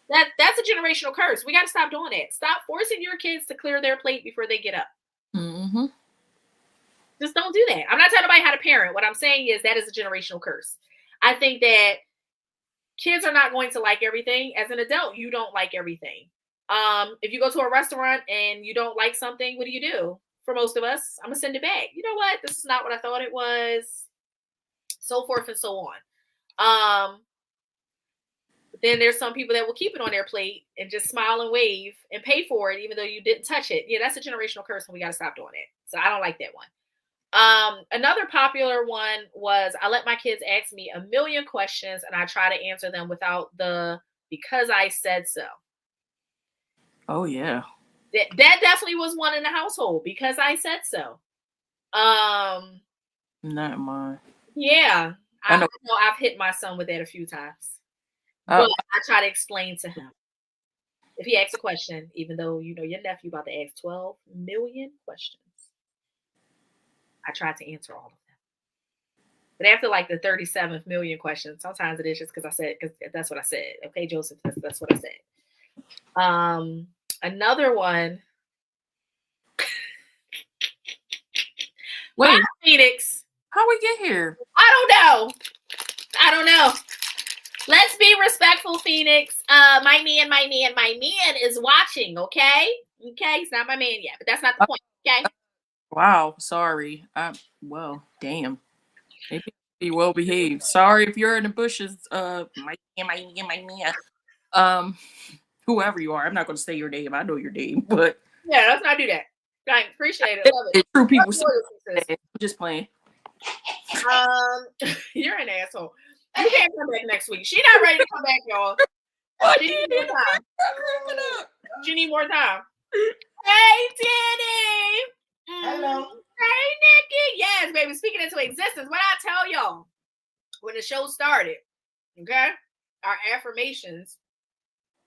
That's a generational curse. We gotta stop doing that. Stop forcing your kids to clear their plate before they get up. Mm-hmm. Just don't do that. I'm not telling anybody how to parent. What I'm saying is that is a generational curse. I think that kids are not going to like everything. As an adult, you don't like everything. If you go to a restaurant and you don't like something, what do? For most of us, I'm gonna send it back. You know what? This is not what I thought it was. So forth and so on. But then there's some people that will keep it on their plate and just smile and wave and pay for it, even though you didn't touch it. Yeah, that's a generational curse, and we got to stop doing it. So I don't like that one. Another popular one was I let my kids ask me a million questions, and I try to answer them without the because I said so. Oh yeah. That definitely was one in the household, because I said so. Not mine. Yeah, I know I've hit my son with that a few times, but I try to explain to him if he asks a question, even though you know your nephew about to ask 12 million questions. I try to answer all of them, but after like the 37th million questions, sometimes it is just because that's what I said. Okay, Joseph, that's what I said. Another one. Wait, Phoenix. How we get here? I don't know. Let's be respectful, Phoenix. My man is watching. Okay. He's not my man yet, but that's not the point. Okay. Wow. Sorry. Well, damn. Maybe be well behaved. Sorry if you're in the bushes. My man. Whoever you are, I'm not going to say your name. I know your name, but yeah, let's not do that. I appreciate it. Love it. True people. I'm just playing. You're an asshole. You can't come back next week. She's not ready to come back, y'all. She needs more time. She needs more time. Hey, Titty. Hello. Hey, Nikki. Yes, baby. Speaking into existence. What I tell y'all when the show started, okay? Our affirmations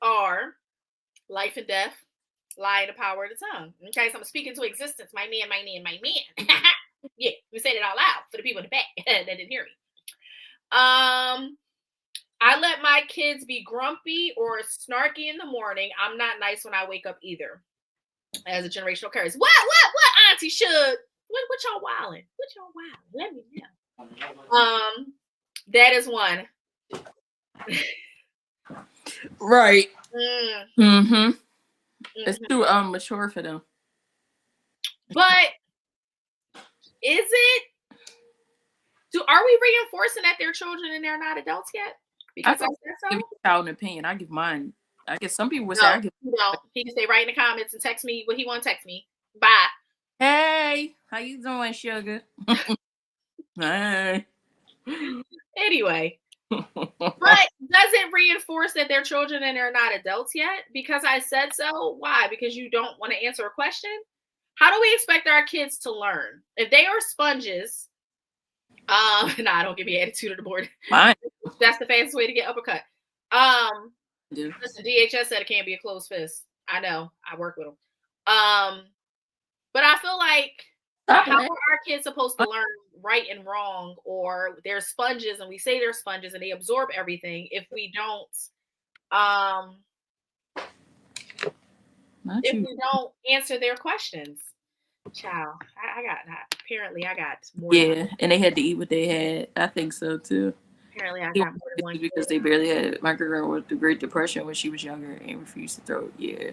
are life and death, lie and the power of the tongue. Okay, so I'm speaking to existence. My man. Yeah, we said it out loud for the people in the back that didn't hear me. I let my kids be grumpy or snarky in the morning. I'm not nice when I wake up either. As a generational curse. What, Auntie should? What y'all wilding? Let me know. That is one. Right. Mm-hmm. It's too mature for them. But is it? Are we reinforcing that they're children and they're not adults yet? Because I said so. Give child an opinion. I give mine. I guess some people would say I give. No, he can say right in the comments and text me what he want to text me. Bye. Hey, how you doing, sugar? Hey. Anyway. But does it reinforce that they're children and they're not adults yet? Because I said so? Why? Because you don't want to answer a question? How do we expect our kids to learn? If they are sponges, don't give me attitude of the board. Fine. That's the fastest way to get uppercut. Listen, DHS said it can't be a closed fist. I know. I work with them. But I feel like how are our kids supposed to learn right and wrong, or they're sponges and we say they're sponges and they absorb everything if we don't we don't answer their questions? Child, I got more. Yeah, and they had to eat what they had. I think so too. Apparently, I got more than one because they barely had. My girl with the Great Depression when she was younger and refused to throw. Yeah.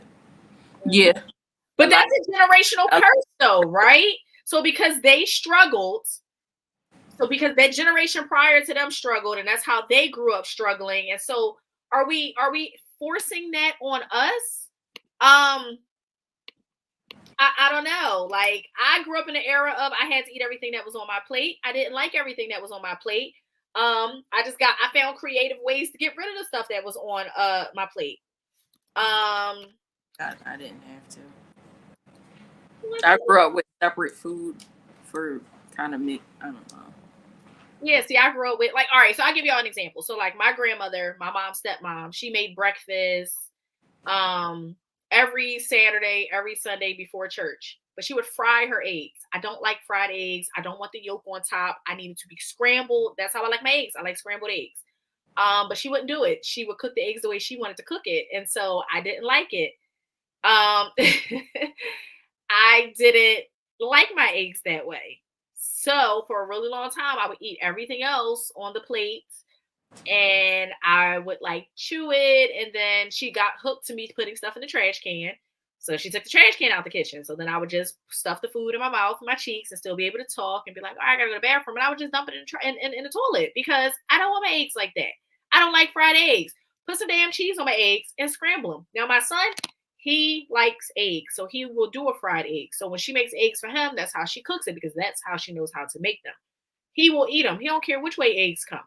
But that's a generational curse, though, right? So because they struggled, because that generation prior to them struggled, and that's how they grew up struggling, and so Are we forcing that on us? I don't know. Like, I grew up in an era of I had to eat everything that was on my plate. I didn't like everything that was on my plate. I found creative ways to get rid of the stuff that was on my plate. I didn't have to. I grew up with separate food for kind of me. I don't know. Yeah, see, I grew up with, like, all right, so I'll give y'all an example. So, like, my grandmother, my mom's stepmom, she made breakfast every Saturday, every Sunday before church. But she would fry her eggs. I don't like fried eggs. I don't want the yolk on top. I need it to be scrambled. That's how I like my eggs. I like scrambled eggs. But she wouldn't do it. She would cook the eggs the way she wanted to cook it. And so I didn't like it. I didn't like my eggs that way. So for a really long time, I would eat everything else on the plate and I would like chew it. And then she got hooked to me putting stuff in the trash can. So she took the trash can out the kitchen. So then I would just stuff the food in my mouth and my cheeks and still be able to talk and be like, I gotta go to the bathroom. And I would just dump it in the toilet because I don't want my eggs like that. I don't like fried eggs. Put some damn cheese on my eggs and scramble them. Now my son, he likes eggs, so he will do a fried egg. So when she makes eggs for him, that's how she cooks it because that's how she knows how to make them. He will eat them. He don't care which way eggs come.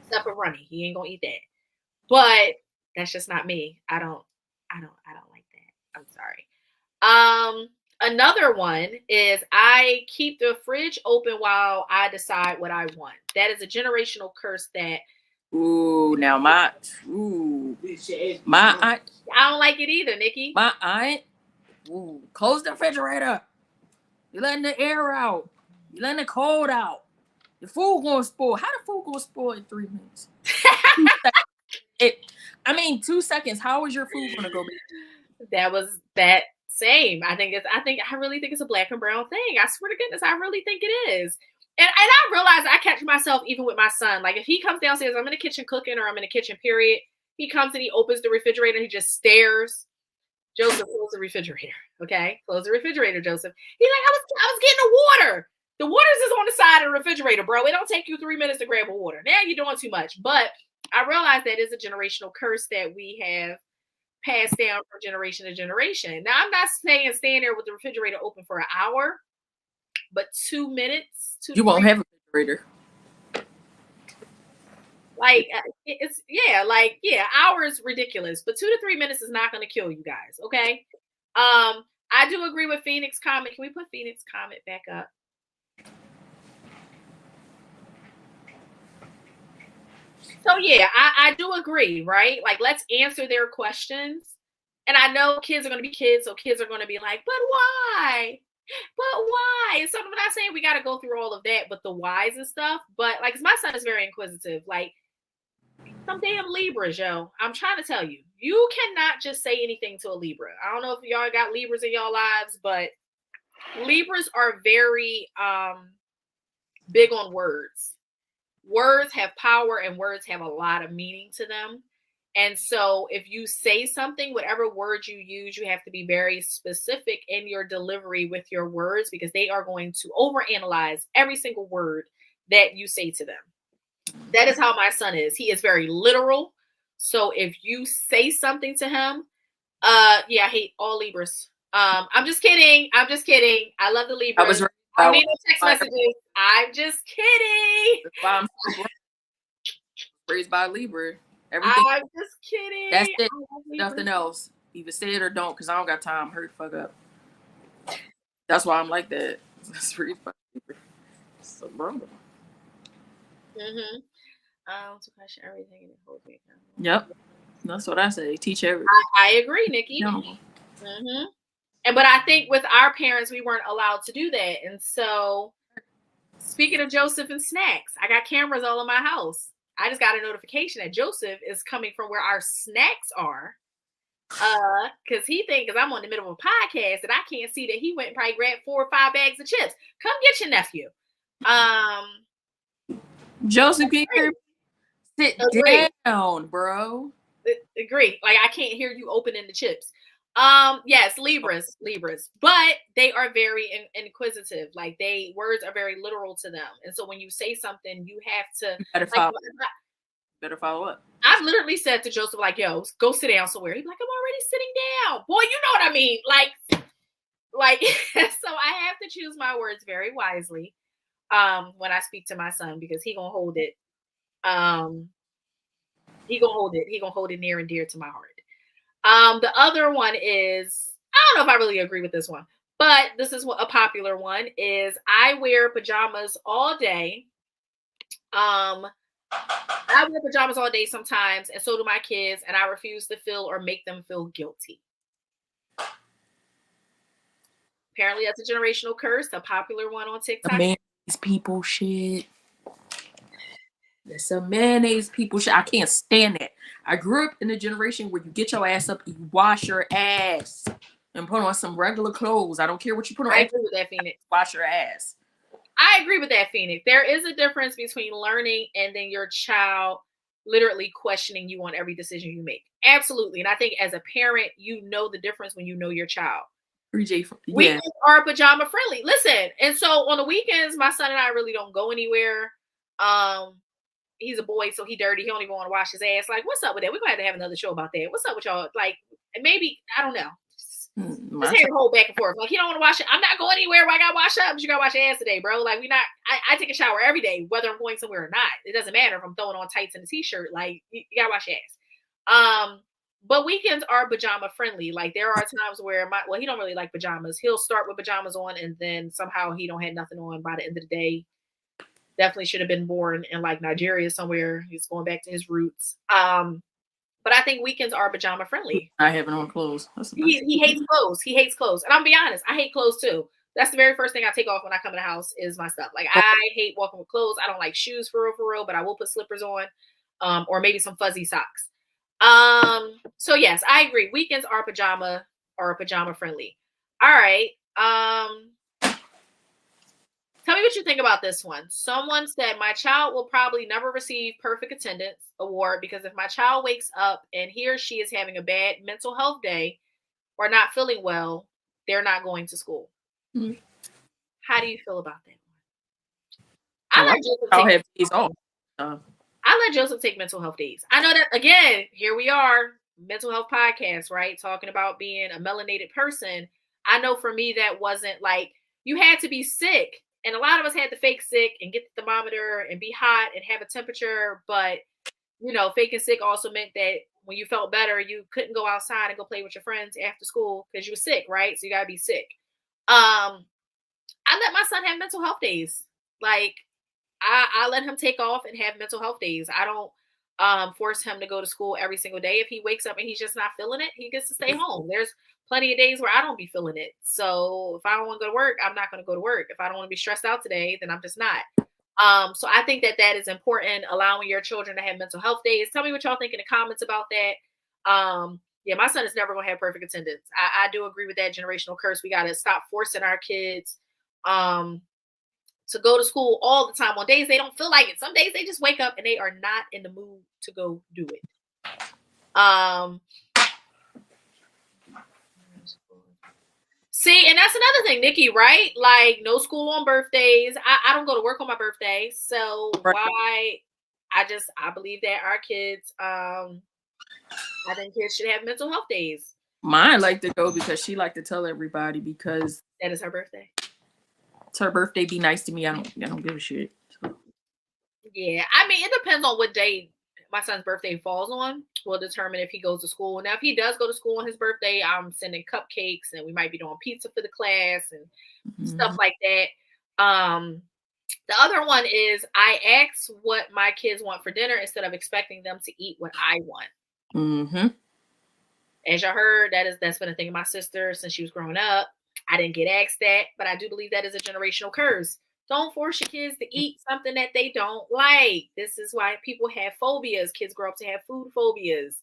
Except for runny. He ain't gonna eat that. But that's just not me. I don't like that. I'm sorry. Another one is I keep the fridge open while I decide what I want. That is a generational curse that my aunt. I don't like it either, Nikki. My aunt, close the refrigerator. You're letting the air out. You're letting the cold out. The food gonna spoil. How the food gonna spoil in 3 minutes? 2 seconds. How is your food gonna go bad? That was that same. I really think it's a black and brown thing. I swear to goodness, I really think it is. And I realize I catch myself even with my son. Like if he comes downstairs, I'm in the kitchen cooking or I'm in the kitchen, period. He comes and he opens the refrigerator and he just stares. Joseph, close the refrigerator. Okay? Close the refrigerator, Joseph. He's like, I was getting the water. The water's is on the side of the refrigerator, bro. It don't take you 3 minutes to grab a water. Now you're doing too much. But I realize that is a generational curse that we have passed down from generation to generation. Now, I'm not saying stand there with the refrigerator open for an hour, but 2 minutes. You won't have a refrigerator. Like, hours ridiculous, but 2 to 3 minutes is not going to kill you guys, okay? I do agree with Phoenix Comment. Can we put Phoenix Comment back up? So, yeah, I do agree, right? Like, let's answer their questions. And I know kids are going to be kids, so kids are going to be like, but why? But why? And so I'm not saying we got to go through all of that, but the whys and stuff. But, like, my son is very inquisitive. Like, some damn Libras, yo. I'm trying to tell you. You cannot just say anything to a Libra. I don't know if y'all got Libras in y'all lives, but Libras are very big on words. Words have power and words have a lot of meaning to them. And so if you say something, whatever word you use, you have to be very specific in your delivery with your words because they are going to overanalyze every single word that you say to them. That is how my son is. He is very literal. So if you say something to him, I hate all Libras. I'm just kidding. I love the Libras. I need no text messages. I'm just kidding. I'm raised by Libra. Everything. I'm just kidding. That's it. Nothing else. Either say it or don't, because I don't got time. Hurry the fuck up. That's why I'm like that. That's raised by Libra. So wrong. To question everything and hold me accountable. Yep. That's what I say. Teach everything. I agree, Nikki. But I think with our parents, we weren't allowed to do that. And so, speaking of Joseph and snacks, I got cameras all in my house. I just got a notification that Joseph is coming from where our snacks are. Because I'm on the middle of a podcast and I can't see that he went and probably grabbed 4 or 5 bags of chips. Come get your nephew. Joseph, sit down, bro. Agree. Like, I can't hear you opening the chips. Yes, Libras, but they are very inquisitive. Like words are very literal to them. And so when you say something, you have to better follow up. I've literally said to Joseph, like, yo, go sit down somewhere. He's like, I'm already sitting down. Boy, you know what I mean? Like, so I have to choose my words very wisely when I speak to my son, because he gonna hold it. He gonna hold it. He gonna hold it near and dear to my heart. The other one is, I don't know if I really agree with this one, but this is what a popular one is. I wear pajamas all day. I wear pajamas all day sometimes, and so do my kids, and I refuse to feel or make them feel guilty. Apparently, that's a generational curse, a popular one on TikTok. Mayonnaise people shit. That's some mayonnaise people shit. I can't stand that. I grew up in a generation where you get your ass up, you wash your ass, and put on some regular clothes. I don't care what you put on. I agree with that, Phoenix. Wash your ass. I agree with that, Phoenix. There is a difference between learning and then your child literally questioning you on every decision you make. Absolutely. And I think as a parent, you know the difference when you know your child. Weekends are pajama friendly. Listen, and so on the weekends, my son and I really don't go anywhere. He's a boy, so he dirty. He don't even want to wash his ass. Like, what's up with that? We're going to have another show about that. What's up with y'all? Like, maybe, I don't know. Just hear whole back and forth. Like, he don't want to wash it. I'm not going anywhere. Why I got to wash up? But you got to wash your ass today, bro. Like, I take a shower every day, whether I'm going somewhere or not. It doesn't matter if I'm throwing on tights and a t-shirt. Like, you got to wash your ass. But weekends are pajama friendly. Like, there are times where he don't really like pajamas. He'll start with pajamas on, and then somehow he don't have nothing on by the end of the day. Definitely should have been born in like Nigeria somewhere. He's going back to his roots. But I think weekends are pajama friendly. I haven't on clothes. He hates clothes. He hates clothes. And I'm be honest, I hate clothes too. That's the very first thing I take off when I come in the house is my stuff. Like, I hate walking with clothes. I don't like shoes for real, but I will put slippers on, or maybe some fuzzy socks. So yes, I agree. Weekends are pajama friendly. All right. Tell me what you think about this one. Someone said, my child will probably never receive perfect attendance award because if my child wakes up and he or she is having a bad mental health day or not feeling well, they're not going to school. Mm-hmm. How do you feel about that? I let Joseph take mental health days. I know that, again, here we are, mental health podcast, right? Talking about being a melanated person. I know for me, that wasn't like, you had to be sick. And a lot of us had to fake sick and get the thermometer and be hot and have a temperature. But, you know, faking sick also meant that when you felt better, you couldn't go outside and go play with your friends after school because you were sick, right? So you got to be sick. I let my son have mental health days. Like, I let him take off and have mental health days. I don't force him to go to school every single day. If he wakes up and he's just not feeling it, he gets to stay home. There's plenty of days where I don't be feeling it. So if I don't want to go to work, I'm not going to go to work. If I don't want to be stressed out today, then I'm just not. So I think that is important, allowing your children to have mental health days. Tell me what y'all think in the comments about that. Yeah, my son is never going to have perfect attendance. I do agree with that generational curse. We got to stop forcing our kids to go to school all the time on days they don't feel like it. Some days they just wake up and they are not in the mood to go do it. See, and that's another thing, Nikki, right? Like, no school on birthdays. I don't go to work on my birthday. So why? I believe that our kids, I think kids should have mental health days. Mine like to go because she like to tell everybody because that is her birthday. It's her birthday. Be nice to me. I don't give a shit. So. Yeah, I mean, it depends on what day my son's birthday falls on. Will determine if he goes to school. Now, if he does go to school on his birthday, I'm sending cupcakes and we might be doing pizza for the class and stuff like that. The other one is I ask what my kids want for dinner instead of expecting them to eat what I want. Mm-hmm. As y'all heard, that's been a thing of my sister since she was growing up. I didn't get asked that, but I do believe that is a generational curse. Don't force your kids to eat something that they don't like. This is why people have phobias. Kids grow up to have food phobias.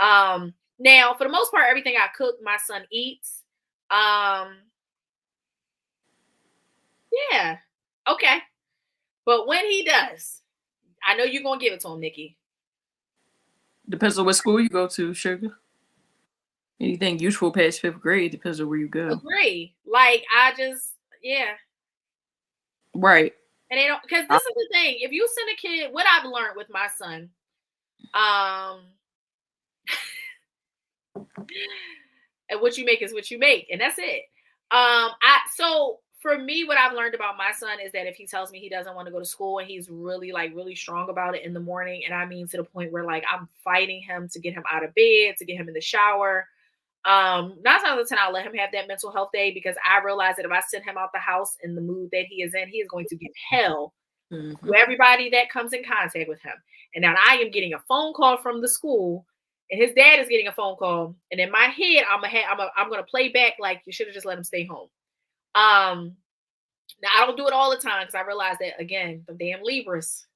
Now, for the most part, everything I cook, my son eats. Yeah. Okay. But when he does, I know you're going to give it to him, Nikki. Depends on what school you go to, sugar. Anything useful past 5th grade depends on where you go. Agree. Like, yeah. Right. And they don't, because this is the thing. If you send a kid, what I've learned with my son, And what you make is what you make, and that's it. So for me, what I've learned about my son is that if he tells me he doesn't want to go to school and he's really strong about it in the morning, and I mean to the point where like I'm fighting him to get him out of bed, to get him in the shower. 9 times out of 10, I'll let him have that mental health day, because I realize that if I send him out the house in the mood that he is in, he is going to get hell to everybody that comes in contact with him. And now I am getting a phone call from the school, and his dad is getting a phone call. And in my head, I'm gonna play back like, you should have just let him stay home. Now I don't do it all the time, because I realize that, again, the damn Libras,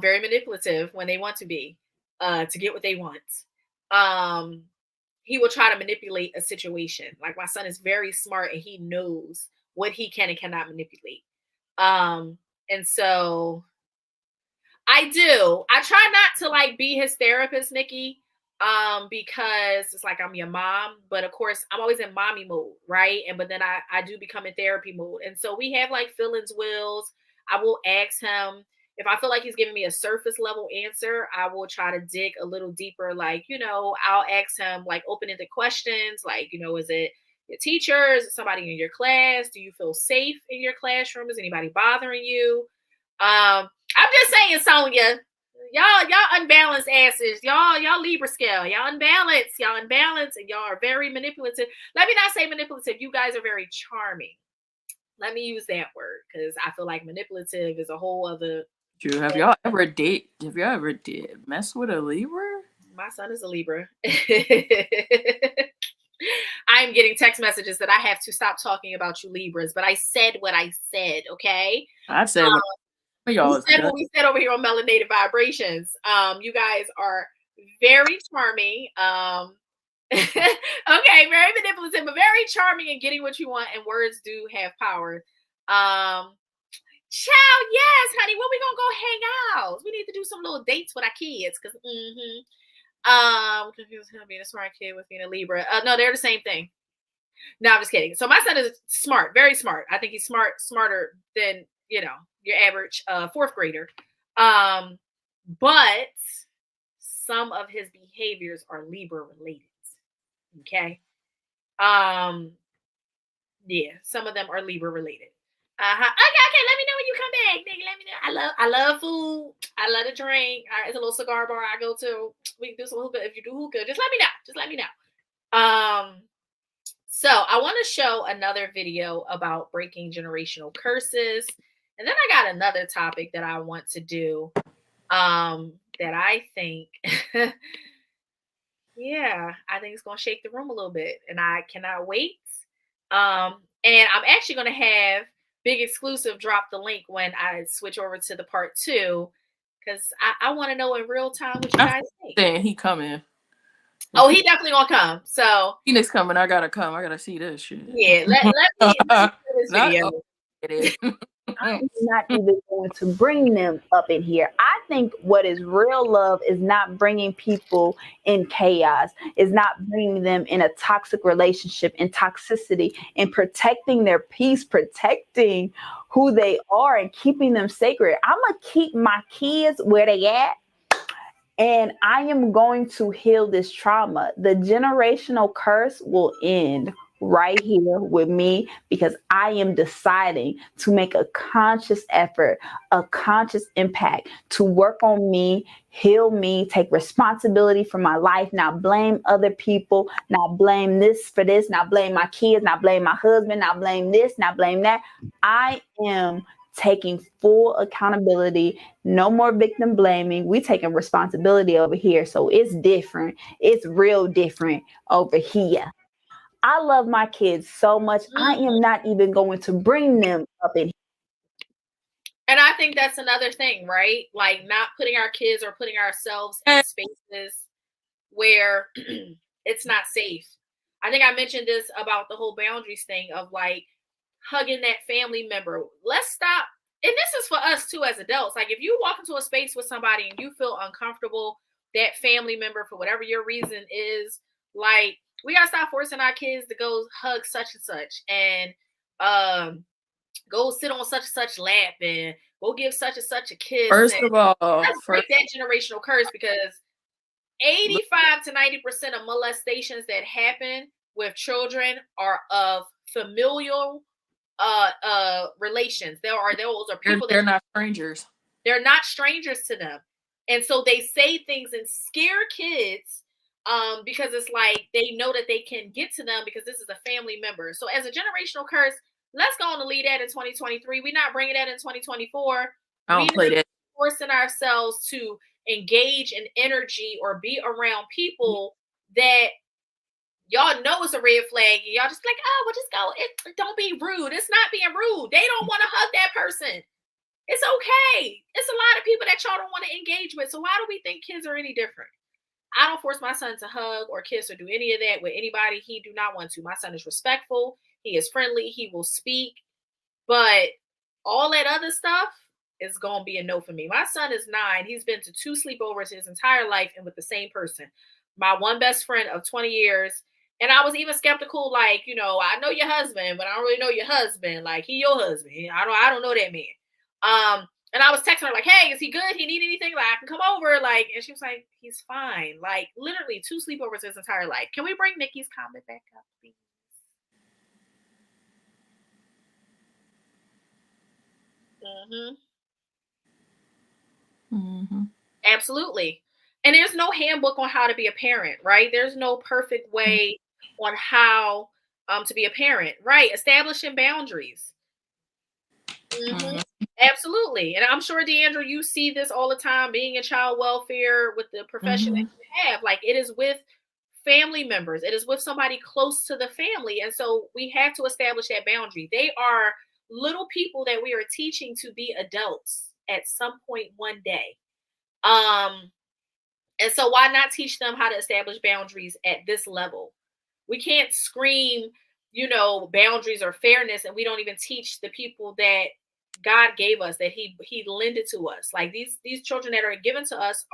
very manipulative when they want to be, to get what they want. He will try to manipulate a situation. Like, my son is very smart, and he knows what he can and cannot manipulate. And so I try not to like be his therapist, Nikki, because it's like I'm your mom, but of course I'm always in mommy mode, right? But then I do become in therapy mode. And so we have like feelings wheels. I will ask him if I feel like he's giving me a surface level answer. I will try to dig a little deeper. Like, I'll ask him like open-ended questions. Like, is it your teachers, somebody in your class? Do you feel safe in your classroom? Is anybody bothering you? I'm just saying, Sonia, y'all unbalanced asses. Y'all Libra scale. Y'all unbalanced, and y'all are very manipulative. Let me not say manipulative. You guys are very charming. Let me use that word, because I feel like manipulative is a whole other. True. Have y'all ever mess with a Libra? My son is a Libra. I'm getting text messages that I have to stop talking about you Libras, but I said what I said, okay? I said what we said over here on Melanated Vibrations. You guys are very charming. Okay, very manipulative, but very charming and getting what you want, and words do have power. Child, yes, honey. When we gonna go hang out? We need to do some little dates with our kids, because confused him being a smart kid with being a Libra. No, they're the same thing. No, I'm just kidding. So my son is smart, very smart. I think he's smarter than your average 4th grader. But some of his behaviors are Libra related. Okay. Yeah, some of them are Libra related. Okay. Let me know when you come back, nigga. Let me know. I love food. I love to drink. It's a little cigar bar I go to. We can do some hookah. If you do hookah, just let me know. So I want to show another video about breaking generational curses, and then I got another topic that I want to do. That I think, yeah, I think it's gonna shake the room a little bit, and I cannot wait. And I'm actually gonna have Big Exclusive drop the link when I switch over to the part 2, because I want to know in real time what you guys think. Saying he coming. Oh, he definitely gonna come. So Phoenix coming. I gotta come. I gotta see this shit. Yeah, let me see this video. It is. I'm not even going to bring them up in here. I think what is real love is not bringing people in chaos, is not bringing them in a toxic relationship, in toxicity, and protecting their peace, protecting who they are, and keeping them sacred. I'm going to keep my kids where they at, and I am going to heal this trauma. The generational curse will end right here with me, because I am deciding to make a conscious effort, a conscious impact to work on me, heal me, take responsibility for my life, not blame other people, not blame this for this, not blame my kids, not blame my husband, not blame this, not blame that. I am taking full accountability. No more victim blaming. We taking responsibility over here. So it's different. It's real different over here. I love my kids so much. I am not even going to bring them up in here. And I think that's another thing, right? Like, not putting our kids or putting ourselves in spaces where it's not safe. I think I mentioned this about the whole boundaries thing of like hugging that family member. Let's stop. And this is for us too as adults. Like, if you walk into a space with somebody and you feel uncomfortable, that family member, for whatever your reason is, like, we gotta stop forcing our kids to go hug such and such. And go sit on such and such lap and go give such and such a kiss. First of all, let's break that generational curse, because 85 to 90% of molestations that happen with children are of familial relations. Those are people they're not strangers. They're not strangers to them. And so they say things and scare kids because it's like they know that they can get to them because this is a family member. So as a generational curse, let's go on to lead that in 2023. We're not bringing that in 2024. I don't play that. Forcing ourselves to engage in energy or be around people that y'all know it's a red flag. And y'all just like, oh, well, just go. Don't be rude. It's not being rude. They don't want to hug that person. It's okay. It's a lot of people that y'all don't want to engage with. So why do we think kids are any different? I don't force my son to hug or kiss or do any of that with anybody he do not want to. My son is respectful. He is friendly. He will speak. But all that other stuff is going to be a no for me. My son is 9. He's been to 2 sleepovers his entire life and with the same person. My one best friend of 20 years. And I was even skeptical, like, you know, I know your husband, but I don't really know your husband. Like, he your husband. I don't know that man. And I was texting her like, hey, is he good? He need anything? Like, I can come over. Like, and she was like, he's fine. Like, literally 2 sleepovers his entire life. Can we bring Nikki's comment back up, please? Absolutely. And there's no handbook on how to be a parent, right? There's no perfect way on how to be a parent, right? Establishing boundaries. Absolutely. And I'm sure, Deandra, you see this all the time, being in child welfare with the profession that you have. Like, it is with family members. It is with somebody close to the family. And so we have to establish that boundary. They are little people that we are teaching to be adults at some point one day. And so why not teach them how to establish boundaries at this level? We can't scream, you know, boundaries or fairness, and we don't even teach the people that God gave us, that he lended to us. Like, these children that are given to us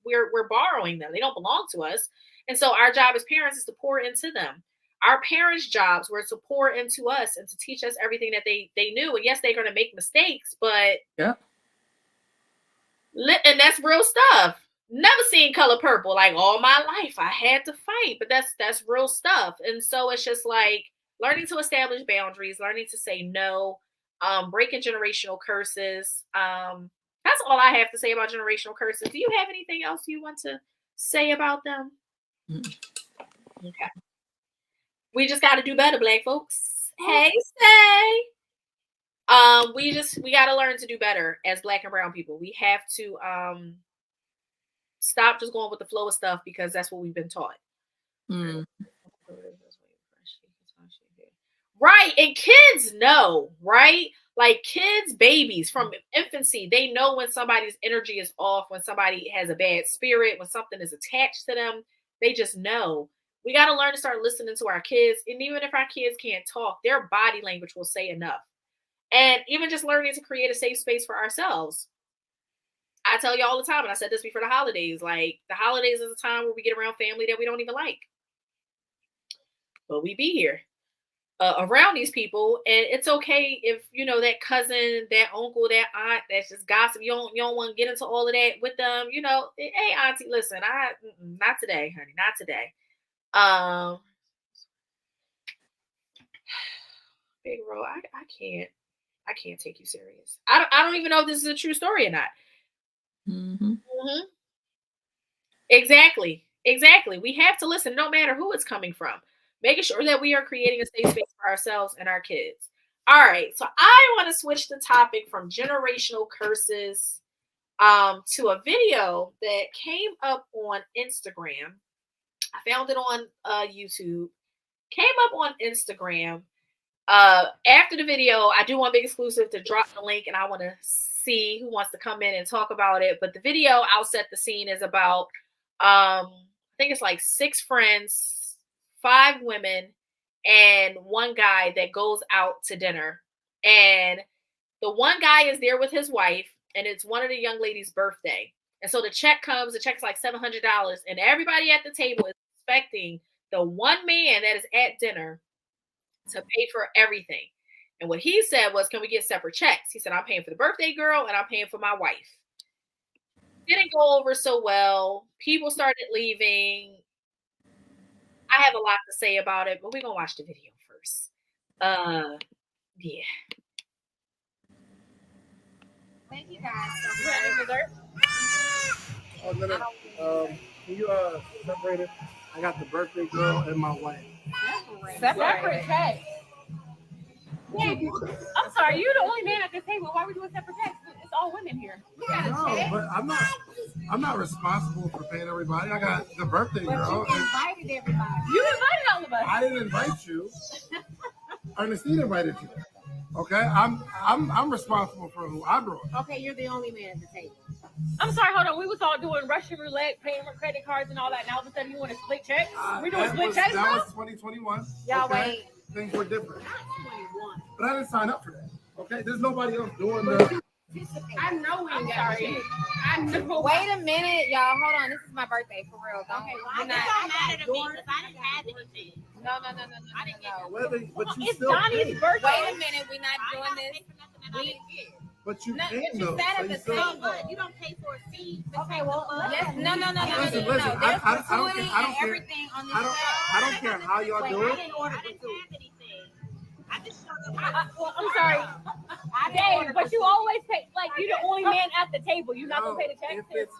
we're borrowing them. They don't belong to us. And so our job as parents is to pour into them. Our parents' jobs were to pour into us and to teach us everything that they knew. And yes, they're going to make mistakes, but yeah. And that's real stuff. Never seen Color Purple. Like, all my life I had to fight, but that's real stuff. And so it's just like learning to establish boundaries, learning to say no, breaking generational curses. That's all I have to say about generational curses. Do you have anything else you want to say about them? Okay. We just got to do better, Black folks. Hey, say. We got to learn to do better as Black and brown people. We have to stop just going with the flow of stuff because that's what we've been taught. Right. And kids know, right? Like, kids, babies from infancy, they know when somebody's energy is off, when somebody has a bad spirit, when something is attached to them. They just know. We got to learn to start listening to our kids. And even if our kids can't talk, their body language will say enough. And even just learning to create a safe space for ourselves. I tell you all the time, and I said this before the holidays, like, the holidays is a time where we get around family that we don't even like. But we be here around these people, and it's okay if, you know, that cousin, that uncle, that aunt, that's just gossip. You don't want to get into all of that with them. You know, hey, auntie, listen, not today, honey, not today. Big Ro, I can't take you serious. I don't even know if this is a true story or not. Exactly. We have to listen, no matter who it's coming from. Making sure that we are creating a safe space for ourselves and our kids. All right, so I want to switch the topic from generational curses to a video that came up on Instagram. I found it on YouTube. Came up on Instagram. After the video, I do want Big Exclusive to drop the link, and I want to see who wants to come in and talk about it. But the video, I'll set the scene, is about I think it's like 6 friends, 5 women, and 1 guy that goes out to dinner. And the one guy is there with his wife, and it's one of the young ladies' birthday. And so the check comes, the check's like $700, and everybody at the table is expecting the one man that is at dinner to pay for everything. And what he said was, can we get separate checks? He said, I'm paying for the birthday girl and I'm paying for my wife. Didn't go over so well. People started leaving. I have a lot to say about it, but we're going to watch the video first. Yeah. Thank you guys so much. Oh, no. Can you separate it? I got the birthday girl and my wife. Separate checks. Wait, I'm sorry, you're the only man at this table. Why are we doing separate checks? It's all women here. No, but I'm not responsible for paying everybody. I got the birthday girl. You invited everybody. You invited all of us. I didn't invite you. Ernestine invited you. Okay, I'm responsible for who I brought. Okay, you're the only man at the table. I'm sorry, hold on. We was all doing Russian roulette, paying for credit cards and all that. Now all of a sudden you want to split checks? We're doing split checks, That bro? was 2021. Y'all okay? wait. Things were different. But I didn't sign up for that. Okay, there's nobody else doing the. I know we ain't got shit. I know. Wait a minute, y'all. Hold on. This is my birthday, for real. Okay, well, We're I not- got mad at me because I didn't have anything. No. I didn't get But you It's still Donnie's paid. birthday. Wait a minute. We're not doing this. But you No, paid but you though. sat So at you the still. table. You don't pay for a seat. Okay, well, yes. No. Listen, There's I don't gratuity care. and everything on this I don't care how y'all Wait, do I it. didn't order the food. I just showed up. Well, I'm sorry. Dave, but you always pay, like, you're the only man at the table. You're not going to pay the check? If it's-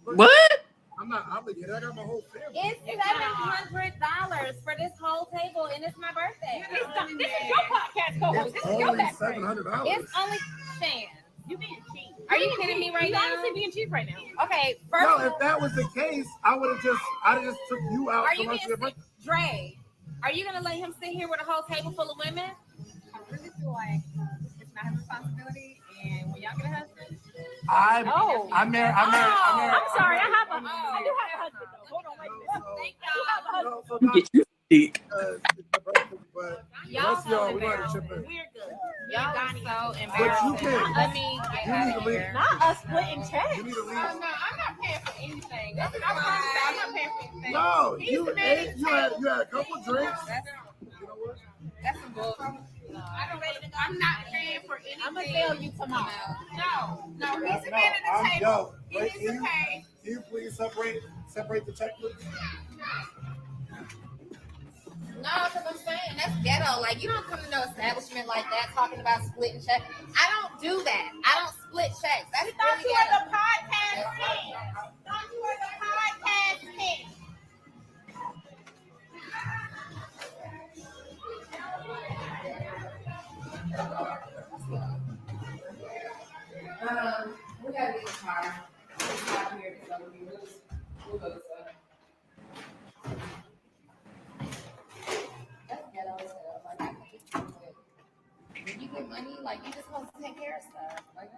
What? I'm not obligated. I got my whole family. It's $700 for this whole table, and it's my birthday. This is your podcast co-host. It's This is your only best friend. $700. It's only Shan. You being cheap. Are you kidding me right You're now? honestly being cheap right now. Okay, first No, of all, if that was the case, I'd have just took you out are for you lunch being with your birthday. Dre? Are you gonna let him sit here with a whole table full of women? I really feel like it's not his responsibility. And when y'all get a husband, I'm married. I'm sorry. I have a, Oh. I do have a husband though. Hold on, wait a minute. Thank y'all. No, so not, Get you dick. it's the birthday, but Y'all let's y'all, so we gotta embarrassing. chip in. We're good. Y'all are so But embarrassing. you can. Let me get You out need of to leave. here. Not us splitting checks. You need to leave. I'm not paying for anything. That's what I'm not paying for anything. No, He's you the man ate. at the You had table. a couple drinks. You know what? That's some bull. I'm not paying for anything. I'm gonna tell you tomorrow. No, he's the No, man at the table. yo, He wait, needs to pay. Can you please separate the checkbook? No, because I'm saying that's ghetto. Like, you don't come to no establishment like that talking about splitting checks. I don't do that. I don't split checks. That's Thought really you were ghetto. the podcast king. Thought you were the podcast king. We gotta get in the car. It's not here, so we'll go to That's ghetto as hell. Like, I can't do it. When you get money, like, you just supposed to take care of stuff. Like,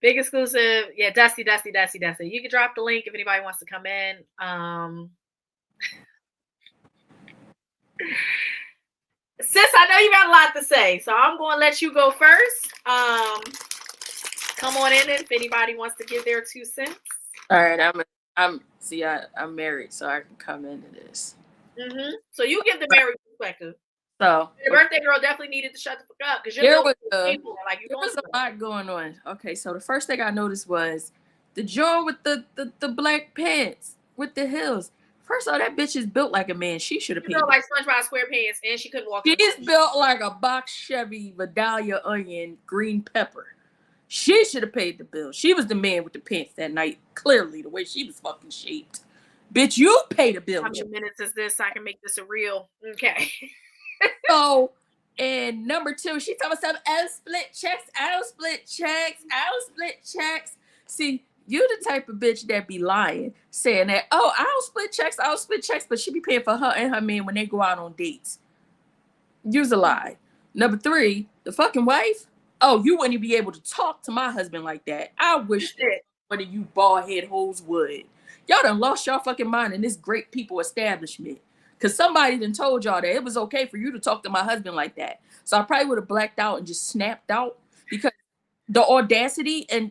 Big exclusive. Yeah, Dusty. You can drop the link if anybody wants to come in. Sis, I know you got a lot to say, so I'm going to let you go first. Come on in if anybody wants to give their 2 cents. All right, I'm married, so I can come into this. Mm-hmm. So you give the married perspective. So Your birthday girl definitely needed to shut the fuck up because there you're was like you're there doing was a something. lot going on. Okay, so the first thing I noticed was the joint with the black pants with the heels. First of all, that bitch is built like a man. She should have She paid. built like SpongeBob SquarePants, and she couldn't walk. She's built like a box Chevy Vidalia onion, green pepper. She should have paid the bill. She was the man with the pants that night. Clearly, the way she was fucking shaped. Bitch, you pay the bill. How many minutes is this? So I can make this a real. Okay. So, and number 2, she talking about I don't split checks. I don't split checks. See, you the type of bitch that be lying, saying that, oh, I don't split checks, but she be paying for her and her man when they go out on dates. You's a lie. Number 3, the fucking wife. Oh, you wouldn't be able to talk to my husband like that. I wish that one of you bald head hoes would. Y'all done lost y'all fucking mind in this great people establishment. Because somebody done told y'all that it was okay for you to talk to my husband like that. So I probably would have blacked out and just snapped out because the audacity, and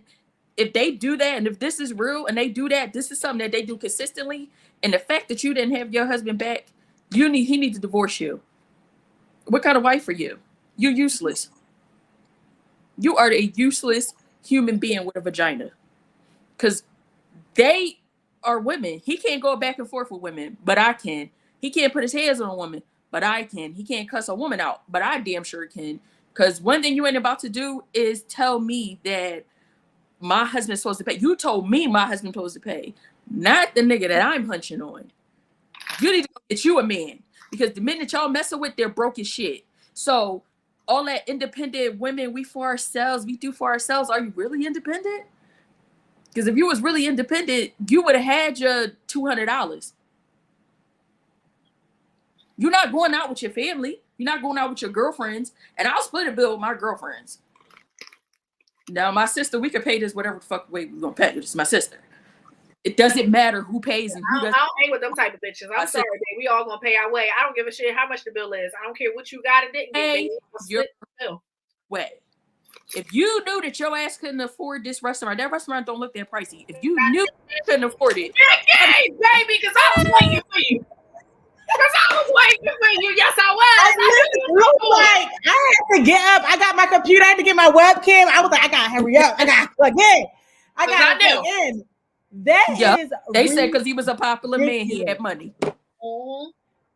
if they do that, and if this is real and they do that, this is something that they do consistently, and the fact that you didn't have your husband back, he needs to divorce you. What kind of wife are you? You're useless. You are a useless human being with a vagina. Because they are women. He can't go back and forth with women, but I can. He can't put his hands on a woman, but I can. He can't cuss a woman out, but I damn sure can. Because one thing you ain't about to do is tell me that my husband's supposed to pay. You told me my husband's supposed to pay, not the nigga that I'm hunching on. You need to go get you a man. Because the men that y'all messing with, they're broke as shit. So all that independent women, we for ourselves, we do for ourselves. Are you really independent? Because if you was really independent, you would have had your $200. You're not going out with your family. You're not going out with your girlfriends. And I'll split a bill with my girlfriends. Now, my sister, we can pay this whatever the fuck way we're going to pay. It's my sister. It doesn't matter who pays and who doesn't. I don't hang with them type of bitches. I'm sorry, babe. We all going to pay our way. I don't give a shit how much the bill is. I don't care what you got and didn't pay your bill. Way. If you knew that your ass couldn't afford this restaurant, that restaurant don't look that pricey. If you knew you couldn't afford it. Hey, baby, because I was waiting for you. Because I was waiting for you. Yes, I was. I had to get up. I got my computer. I had to get my webcam. I was like, I got to hurry up. I got to plug in. I got to plug in. That is. They said because he was a popular man, he had money.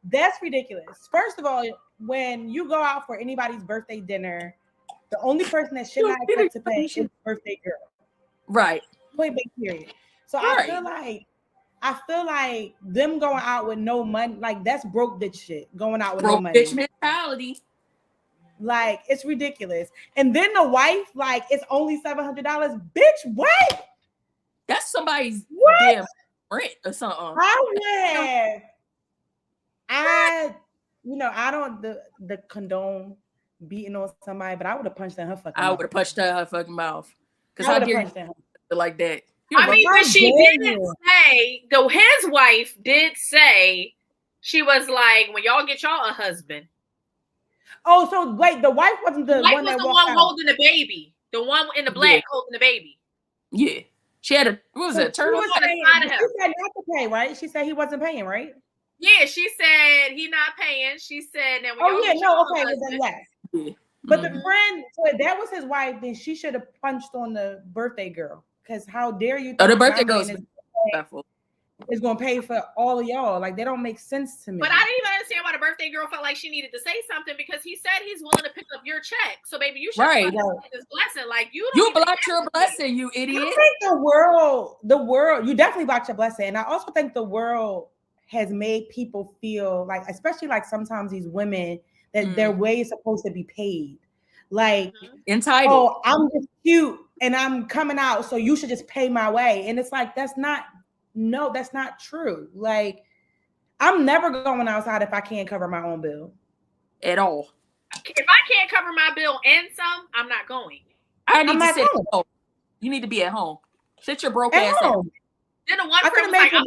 That's ridiculous. First of all, when you go out for anybody's birthday dinner, the only person that should not expect to pay is the birthday girl. Right. Point blank period. So I feel like them going out with no money, like that's broke bitch shit. Going out with no money. Bitch mentality. Like it's ridiculous. And then the wife, like it's only $700. Bitch, what? That's somebody's damn rent or something. I don't the condone beating on somebody, but I would have punched her in her fucking mouth. I would have punched her in her fucking mouth. Because I dare you like that. I mean, but she didn't say, though his wife did say, she was like, when y'all get y'all a husband. Oh, so wait, the wife wasn't the one that walked out. Holding the baby. The one in the black holding the baby. Yeah. She had a turtle on the side of him. She said not to pay, right? She said he wasn't paying, right? Yeah, she said he not paying. She said that. Yeah. But the friend, so if that was his wife, then she should have punched on the birthday girl. Because how dare you? The birthday girl is going to pay for all of y'all. Like, they don't make sense to me. But I didn't even understand why the birthday girl felt like she needed to say something, because he said he's willing to pick up your check. So, baby, you should this blessing. Like, you blocked your blessing, you idiot. I think the world, you definitely blocked your blessing. And I also think the world has made people feel like, especially like sometimes these women, that their way is supposed to be paid. Like, entitled. Oh, I'm just cute and I'm coming out, so you should just pay my way. And it's like, that's not true. Like, I'm never going outside if I can't cover my own bill. At all. If I can't cover my bill and some, I'm not going. I need to sit at home. You need to be at home. Sit your broke ass at home. Then the one friend was like, I'm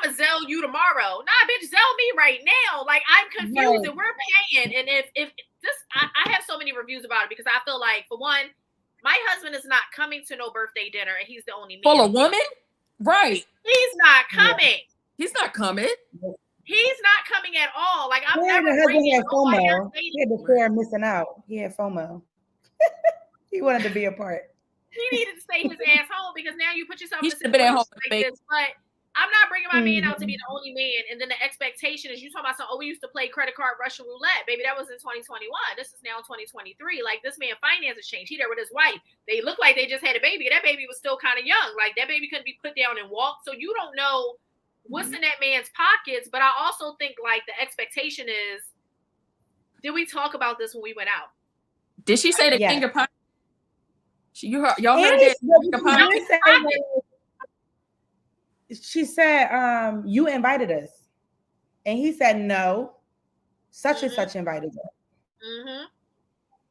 gonna Zelle you tomorrow. Nah, bitch, Zelle me right now. Like, I'm confused and we're paying. And if this, I have so many reviews about it, because I feel like, for one, my husband is not coming to no birthday dinner, and he's the only man. For a woman? Right. He's not coming. Yeah. He's not coming. He's not coming at all. Like, I'm never bringing FOMO. He had the fear of missing out. He had FOMO. He wanted to be a part. He needed to stay his ass home, because now you put yourself in a situation like this. But I'm not bringing my man out to be the only man. And then the expectation is, you talking about we used to play credit card Russian roulette. Baby, that was in 2021. This is now 2023. Like, this man finances changed. He there with his wife. They look like they just had a baby. That baby was still kind of young. Like, that baby couldn't be put down and walk. So you don't know what's in that man's pockets. But I also think, like, the expectation is, did we talk about this when we went out? Did she say the king of pockets? Y'all heard that? King of pockets? She said, you invited us. And he said, no, such and such invited us.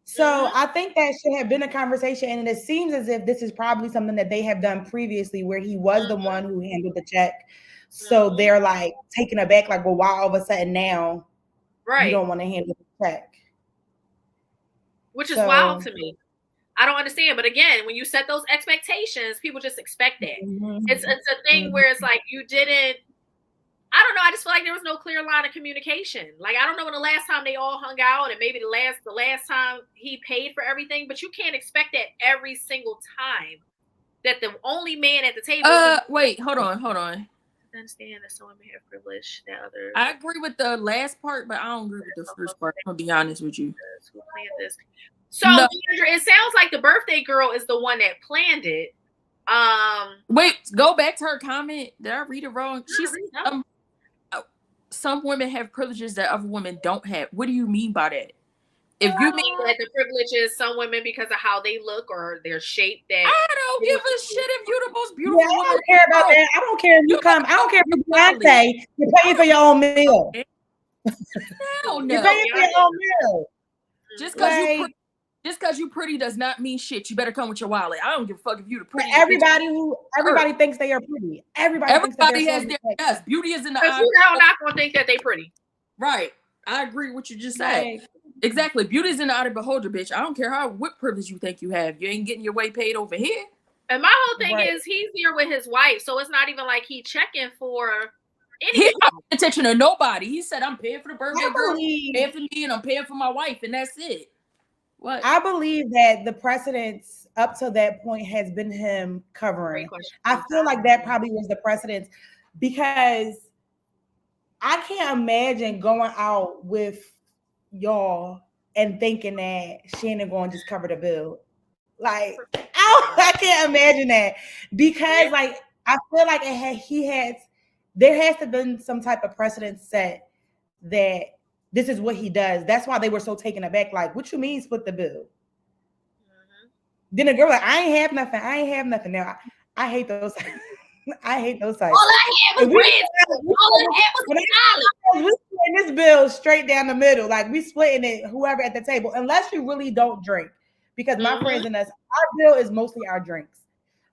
So I think that should have been a conversation. And it seems as if this is probably something that they have done previously, where he was the one who handled the check. So they're like taken aback, like, well, why all of a sudden now you don't want to handle the check? Which is wild to me. I don't understand. But again, when you set those expectations, people just expect that. It's a thing where it's like you didn't. I don't know. I just feel like there was no clear line of communication. Like, I don't know when the last time they all hung out, and maybe the last time he paid for everything, but you can't expect that every single time that the only man at the table. Wait, hold on. I understand that some women have privilege that others. I agree with the last part, but I don't agree with the first part. I'm gonna be honest with you. Who planned this? So, no. It sounds like the birthday girl is the one that planned it. Wait, go back to her comment. Did I read it wrong? She said some women have privileges that other women don't have. What do you mean by that? If you mean that the privilege is some women because of how they look or their shape, that I don't give a shit if you're the most beautiful woman. I don't care about that. I don't care if you come. I don't care if you Beyonce. You're paying for your own meal. Hell no. You're paying for your own meal. Just because you pretty does not mean shit. You better come with your wallet. I don't give a fuck if you the pretty. Everybody thinks they are pretty. Everybody has their yes. Beauty is in the eye. You're not gonna think that they pretty. Right. I agree with what you just said. Exactly. Beauty is in the eye of the beholder, bitch. I don't care what privilege you think you have. You ain't getting your way paid over here. And my whole thing is he's here with his wife, so it's not even like he checking for anything. He's not paying attention to nobody. He said, I'm paying for the birthday girl, I'm paying for me, and I'm paying for my wife, and that's it. What? I believe that the precedence up to that point has been him covering. I feel like that probably was the precedence because I can't imagine going out with y'all and thinking that Shannon going to just cover the bill. Like, I can't imagine that because like I feel like there has to been some type of precedent set that this is what he does. That's why they were so taken aback. Like, what you mean split the bill? Then the girl like, I ain't have nothing. Now I hate those. I hate those sites. All I have was bread. All I have was knowledge. We splitting this bill straight down the middle. Like, we splitting it, whoever at the table, unless you really don't drink. Because my friends and us, our bill is mostly our drinks.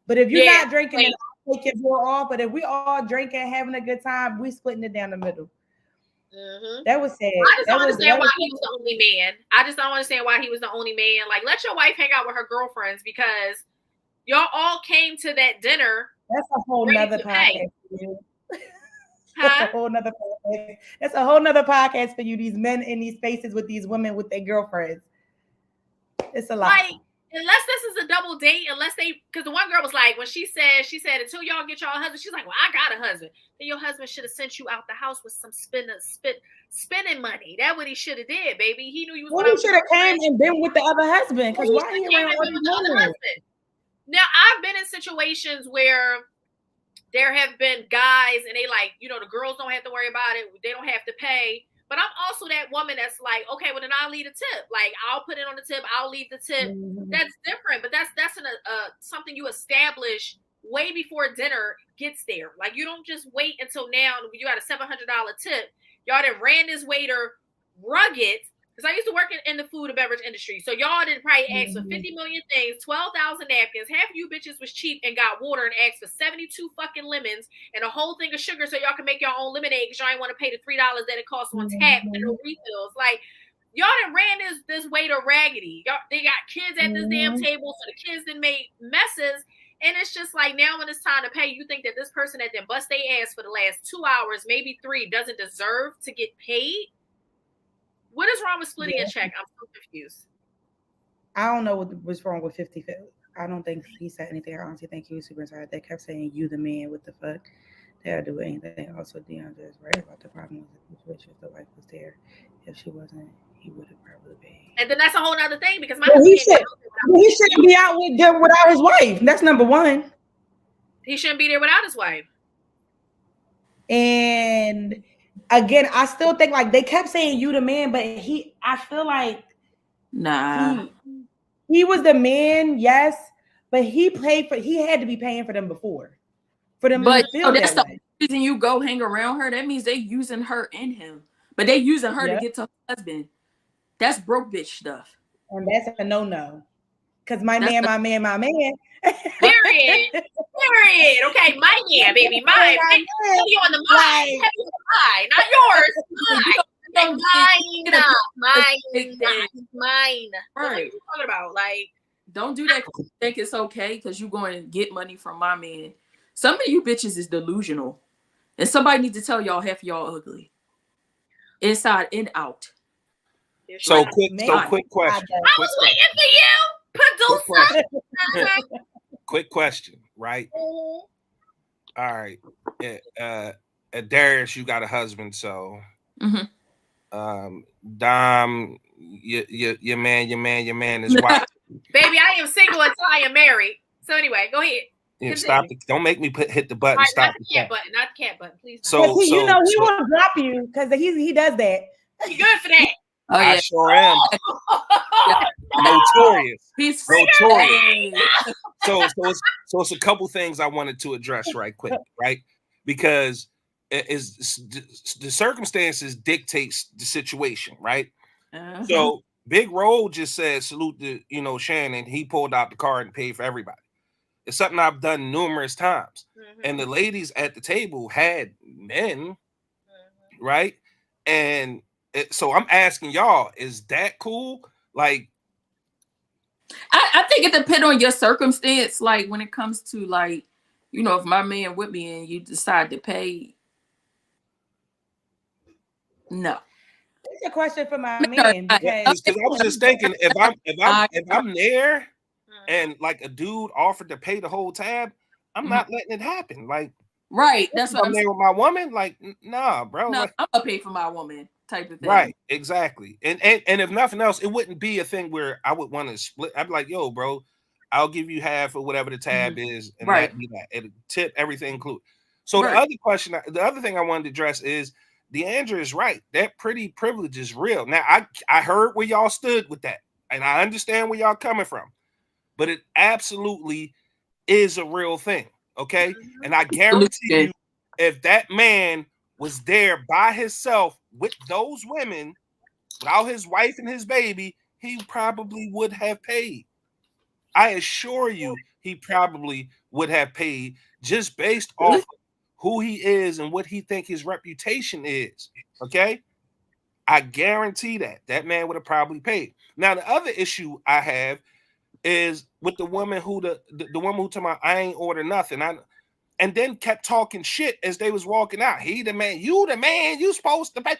But if you're not drinking, then I'll take your bill off. But if we all drinking, having a good time, we splitting it down the middle. That was sad. I just don't understand why he was the only man. I just don't understand why he was the only man. Like, let your wife hang out with her girlfriends because y'all all came to that dinner. That's a whole nother podcast for you. That's a whole nother podcast. That's a whole nother podcast for you. These men in these spaces with these women with their girlfriends. It's a lot. Like, unless this is a double date, because the one girl was like, when she said until y'all get y'all husband, she's like, well, I got a husband. Then your husband should have sent you out the house with some spending money. That's what he should have did, baby. He knew you was. Well, he should have came and been with the other husband. Because why he around with the other husband? Now, I've been in situations where there have been guys and they like, the girls don't have to worry about it. They don't have to pay. But I'm also that woman that's like, okay, well, then I'll leave a tip. Like, I'll put it on the tip. I'll leave the tip. That's different. But that's something you establish way before dinner gets there. Like, you don't just wait until now. You got a $700 tip. Y'all done ran this waiter rugged. Because I used to work in the food and beverage industry. So y'all didn't probably ask for 50 million things, 12,000 napkins. Half of you bitches was cheap and got water and asked for 72 fucking lemons and a whole thing of sugar so y'all can make your own lemonade because y'all ain't want to pay the $3 that it costs on tap and no refills. Like, y'all done ran this waiter raggedy. Y'all, they got kids at this damn table, so the kids done made messes. And it's just like, now when it's time to pay, you think that this person that done bust their ass for the last 2 hours, maybe 3, doesn't deserve to get paid? What is wrong with splitting a check? I'm so confused. I don't know what's wrong with 50. I don't think he said anything. I honestly think he was super excited. They kept saying, you the man, what the fuck? They'll do anything. Also, DeAndre is right about the problem with if the wife was there. If she wasn't, he would have probably paid. And then that's a whole other thing because he shouldn't be out with them without his wife. That's number one. He shouldn't be there without his wife. And again, I still think like they kept saying you the man, but I feel like he was the man, yes, but he had to be paying for them before. For them to feel that's that the reason you go hang around her. That means they using her and him. But they using her to get to her husband. That's broke bitch stuff. And that's a no. Because my man. Period. Okay, my man, baby. Mine. You on the mine. Mine, not yours. Mine. Mine. What are you talking about? Like, Don't do that 'cause you think it's okay because you're going to get money from my man. Some of you bitches is delusional. And somebody needs to tell y'all half of y'all ugly. Inside and out. So Like, quick question. I was waiting for you, producer. Quick question, right? All right. Adairess, you got a husband, so Dom, your man is wild. Baby, I am single until I am married. So anyway, go ahead. Yeah, stop it. Don't make me hit the button. Right, stop not the cat button. Not the cat button, please. So he will drop you because he does that. You good for that? Oh, yeah. I sure am. Notorious. He's notorious. So it's a couple things I wanted to address right quick, right? Because the circumstances dictates the situation, right? So Big Roll just said salute to Shannon. He pulled out the card and paid for everybody. It's something I've done numerous times. And the ladies at the table had men, right? And so I'm asking y'all, is that cool? Like, I think it depends on your circumstance. Like when it comes to like, if my man with me and you decide to pay, no. It's a question for my man because I was just thinking if I'm there and like a dude offered to pay the whole tab, I'm not letting it happen. Like, right. That's what I'm there with my woman. Like, nah, bro. No, like, I'm gonna pay for my woman type of thing. Right, exactly. And if nothing else, it wouldn't be a thing where I would want to split. I'd be like, yo, bro, I'll give you half of whatever the tab is, and that be that. And tip, everything included. So the other thing I wanted to address is Deandra is right. That pretty privilege is real. Now, I heard where y'all stood with that, and I understand where y'all coming from, but it absolutely is a real thing. Okay, and I guarantee you, if that man was there by himself with those women, without his wife and his baby, he probably would have paid. I assure you, he probably would have paid just based off of who he is and what he think his reputation is. Okay, I guarantee that man would have probably paid. Now, the other issue I have is with the woman who the woman who told me I ain't order nothing. And then kept talking shit as they was walking out. He the man, you supposed to pay.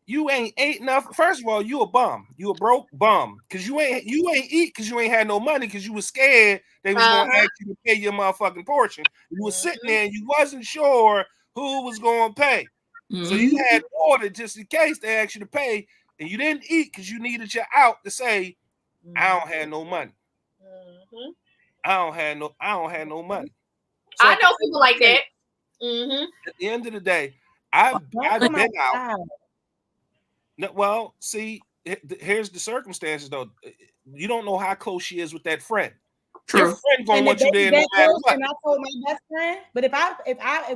You ain't ate enough. First of all, you a bum. You a broke bum. Cause you ain't eat because you ain't had no money because you was scared they was gonna ask you to pay your motherfucking portion. You was sitting there and you wasn't sure who was gonna pay. So you had ordered just in case they asked you to pay, and you didn't eat because you needed your out to say, I don't have no money. I don't have no money. So I know people like that. At the end of the day, I've been out. No, well, see, here's the circumstances though. You don't know how close she is with that friend. True. Your friend gonna want you there no matter what. And I told my best friend, but if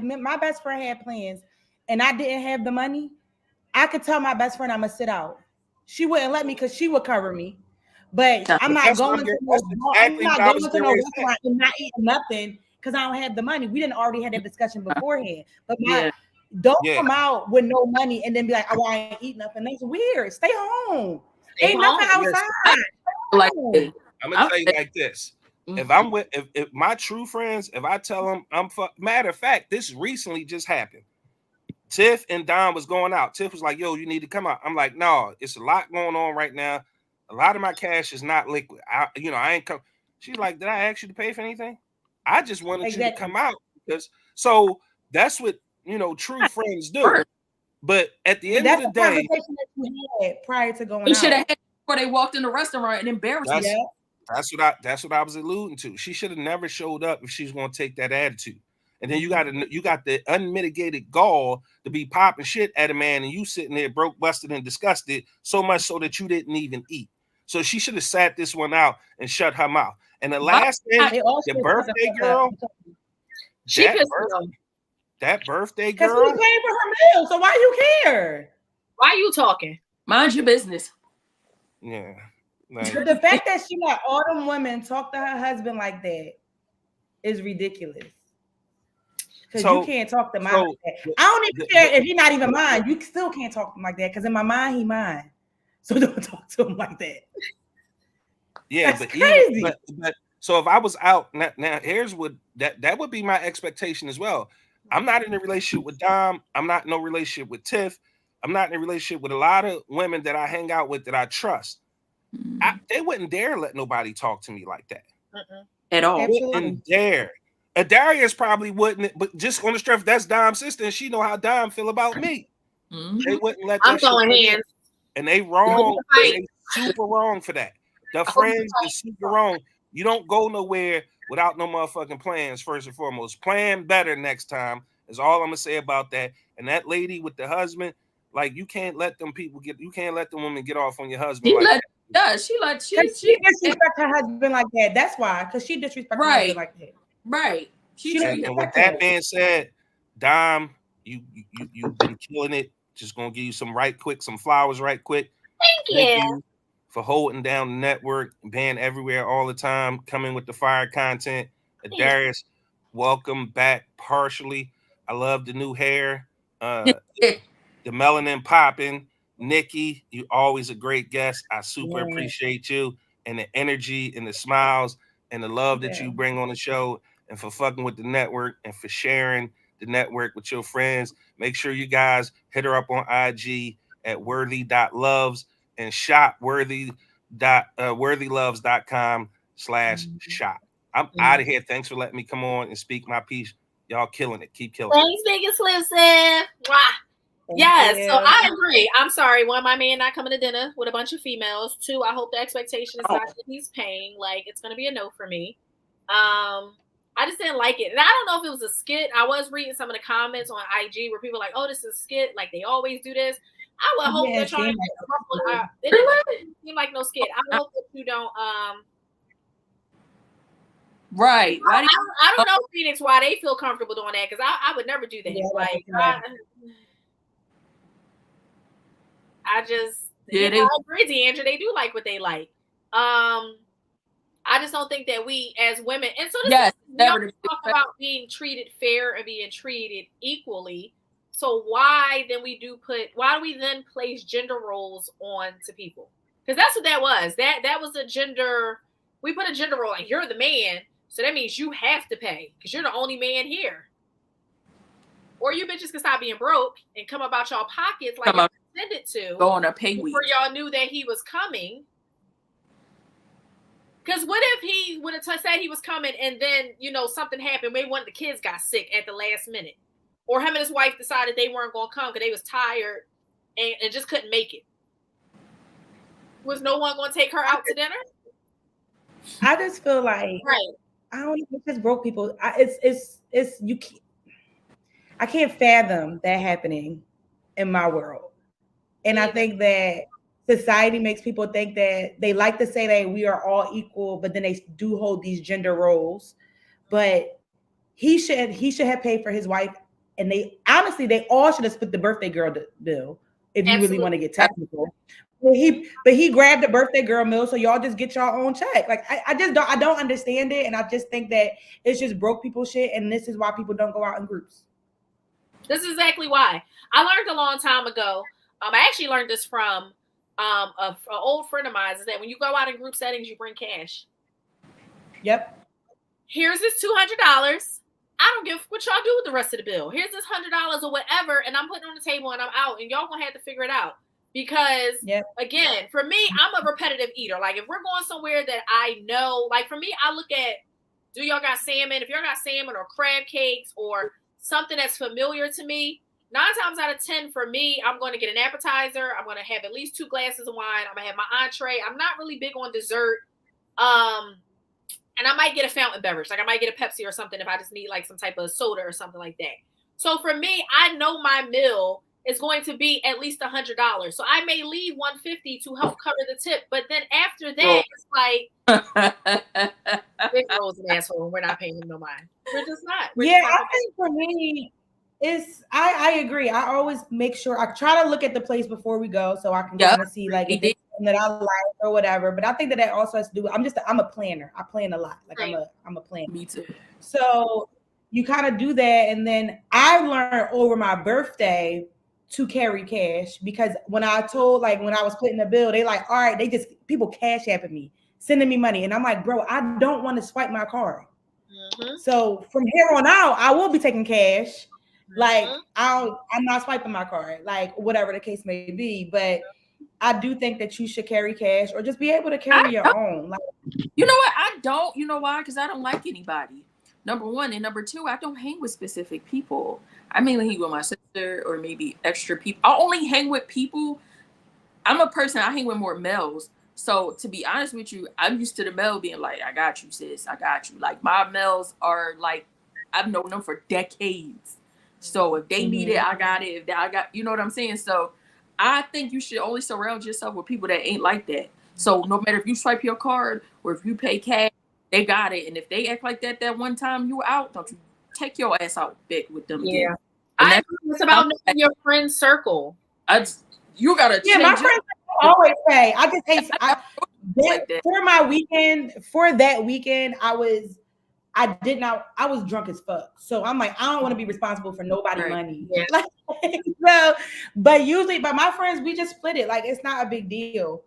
my best friend had plans and I didn't have the money, I could tell my best friend I'm gonna sit out. She wouldn't let me because she would cover me. But I'm not going to no restaurant and not eating nothing because I don't have the money. We didn't already have that discussion beforehand. But don't come out with no money and then be like, oh, I ain't eat nothing. That's weird. Stay home. Ain't nothing outside. Like, I'm gonna tell you like this. If I'm with if my true friends, if I tell them matter of fact, this recently just happened. Tiff and Don was going out. Tiff was like, yo, you need to come out. I'm like, no, it's a lot going on right now. A lot of my cash is not liquid. I ain't come. She's like, did I ask you to pay for anything? I just wanted you to come out because so that's what true friends do. But at the end of the day, conversation that you had prior to going he out. should have had before they walked in the restaurant and embarrassed me. That's what I was alluding to. She should have never showed up if she was going to take that attitude. And then you got the unmitigated gall to be popping shit at a man, and you sitting there broke, busted, and disgusted so much so that you didn't even eat. So she should have sat this one out and shut her mouth. And the last thing, the birthday girl, that birthday girl, because we paid for her meal. So why you care? Why you talking? Mind your business. Yeah. But the fact that she let all them women talk to her husband like that is ridiculous. Because you can't talk to mine like that. I don't even care if he's not even mine. You still can't talk to him like that because in my mind, he mine. So don't talk to him like that. Yeah, That's but crazy. even but so if I was out now, here's what that would be my expectation as well. I'm not in a relationship with Dom. I'm not in no relationship with Tiff. I'm not in a relationship with a lot of women that I hang out with that I trust. They wouldn't dare let nobody talk to me like that. At all. Wouldn't dare. Adairess probably wouldn't, but just on the strength that's Dom's sister, and she know how Dom feel about me. They wouldn't let that I'm throwing hands. And they wrong. They super wrong for that. The friends is super wrong. You don't go nowhere without no motherfucking plans, first and foremost. Plan better next time is all I'm gonna say about that. And that lady with the husband, like you can't let them women get off on your husband like that. She disrespect her husband like that. That's why, because she disrespect her husband like that. Right. And with that being said, Dom, you've been killing it. Just gonna give you some flowers right quick. Thank you for holding down the network, being everywhere all the time, coming with the fire content. Adairess, welcome back partially. I love the new hair. The melanin popping. Nikki, you always a great guest. I super appreciate you and the energy and the smiles and the love that you bring on the show, and for fucking with the network and for sharing the network with your friends. Make sure you guys hit her up on IG at worthy.loves and shop worthyloves.com/shop. I'm out of here. Thanks for letting me come on and speak my piece. Y'all killing it. Keep killing it. Thanks, Big Exclusive. Yes, so I agree. I'm sorry. One, my man not coming to dinner with a bunch of females. Two, I hope the expectation is not that he's paying. Like, it's going to be a no for me. I just didn't like it. And I don't know if it was a skit. I was reading some of the comments on IG where people were like, oh, this is a skit. Like, they always do this. I would hope they're trying to make a couple. It didn't seem like no skit. I hope that you don't. Right. I don't know, Phoenix, why they feel comfortable doing that, because I would never do that. Yeah, like, I just, I agree, D'Andra. They do like what they like. I just don't think that we as women, and so this is, we always talk about being treated fair and being treated equally. So why do we then place gender roles on to people? Because that's what that was. That was a gender. We put a gender role, like you're the man, so that means you have to pay because you're the only man here. Or you bitches can stop being broke and come about y'all pockets like you intended to. Go on a pay week. Before y'all knew that he was coming. Because what if he would have said he was coming and then, something happened. Maybe one of the kids got sick at the last minute. Or him and his wife decided they weren't going to come because they was tired and just couldn't make it. Was no one going to take her out to dinner? I just feel like, I don't know, it's just broke people. I can't fathom that happening in my world. And I think that society makes people think that they like to say that we are all equal, but then they do hold these gender roles. But he should have paid for his wife, and they all should have split the birthday girl bill if you really want to get technical. But he grabbed the birthday girl meal, so y'all just get your own check. Like I don't understand it, and I just think that it's just broke people shit, and this is why people don't go out in groups. This is exactly why. I learned a long time ago. I actually learned this from an old friend of mine, is that when you go out in group settings, you bring cash. Yep. Here's this $200. I don't give what y'all do with the rest of the bill. Here's this $100 or whatever, and I'm putting it on the table and I'm out, and y'all gonna have to figure it out. Because again, for me, I'm a repetitive eater. Like if we're going somewhere that I know, like for me, I look at, do y'all got salmon? If y'all got salmon or crab cakes or something that's familiar to me, 9 times out of 10 for me, I'm going to get an appetizer. I'm going to have at least 2 glasses of wine. I'm going to have my entree. I'm not really big on dessert. And I might get a fountain beverage. Like I might get a Pepsi or something if I just need like some type of soda or something like that. So for me, I know my meal is going to be at least $100. So I may leave $150 to help cover the tip. But then after that, it's like, Big Ro's an asshole. We're not paying him no mind. We're just not. I think for me, I agree. I always make sure I try to look at the place before we go so I can kind of see like if it's something that I like or whatever. But I think that also has to do with, I'm a planner. I plan a lot. Like I'm a planner. Me too. So you kind of do that, and then I learned over my birthday to carry cash, because when I was splitting the bill, they like, all right, people cash apping me sending me money. And I'm like, bro, I don't want to swipe my card. So from here on out, I will be taking cash. Like I'm not swiping my card, like whatever the case may be. But I do think that you should carry cash or just be able to carry your own. Like, you know what? I don't. You know why? Because I don't like anybody. Number one. And number two, I don't hang with specific people. I mainly hang with my sister or maybe extra people. I only hang with people. I'm a person, I hang with more males. So to be honest with you, I'm used to the male being like, I got you, sis. I got you. Like my males are like, I've known them for decades. So if they need it, I got it. If I got, you know what I'm saying? So I think you should only surround yourself with people that ain't like that. So no matter if you swipe your card or if you pay cash, they got it. And if they act like that one time you were out, don't you take your ass out back with them again. It's about knowing your friend circle. You gotta change. Yeah, my friends always say. I just hate. For my weekend, for that weekend, I was drunk as fuck. So I'm like, I don't want to be responsible for nobody's money. Yeah. Like, so, but my friends, we just split it. Like, it's not a big deal.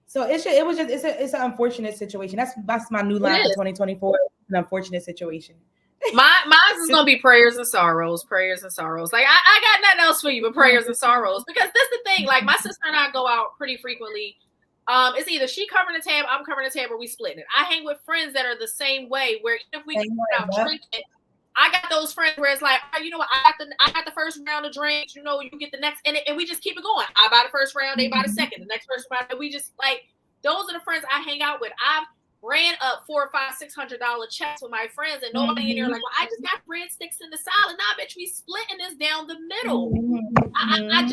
So it's an unfortunate situation. That's my new line for 2024. An unfortunate situation. Mine is gonna be prayers and sorrows. Like I got nothing else for you but prayers and sorrows, because that's the thing. Like my sister and I go out pretty frequently. It's either she covering the tab, I'm covering the tab, or we splitting it. I hang with friends that are the same way. Where if we go out drinking, I got those friends where it's like, oh, you know what, I got the first round of drinks. You know, you get the next, and we just keep it going. I buy the first round, they buy the second. The next person buy, and we just like those are the friends I hang out with. I've ran up $400, $500, $600 checks with my friends, and nobody in there like, well, I just got breadsticks in the salad. Nah, bitch, we splitting this down the middle. I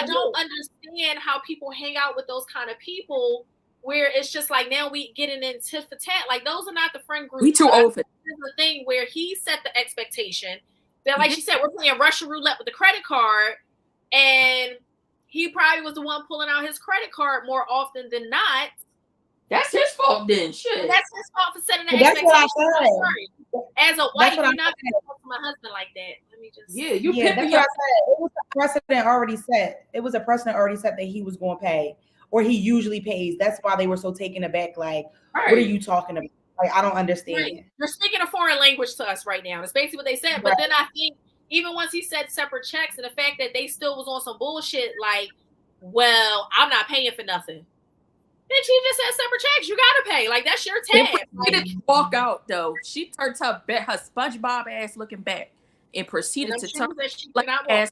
don't understand how people hang out with those kind of people where it's just like now we getting in tit for tat. Like those are not the friend groups. We too old for the thing where he set the expectation that, like she said, we're playing Russian roulette with the credit card, and he probably was the one pulling out his credit card more often than not. That's his fault then. Shit. That's his fault for setting that expectation. As a wife, you're not going to talk to my husband like that. Let me just. Yeah, you pimping your. It was a precedent already set. It was a precedent already set that he was going to pay, or he usually pays. That's why they were so taken aback. Like, what are you talking about? Like, I don't understand. Right. You're speaking a foreign language to us right now. That's basically what they said. But then I think even once he said separate checks, and the fact that they still was on some bullshit, like, well, I'm not paying for nothing. Then she just said separate checks. You gotta pay. Like that's your tab. She didn't walk out though. She turned her SpongeBob ass looking back and proceeded to turn her ass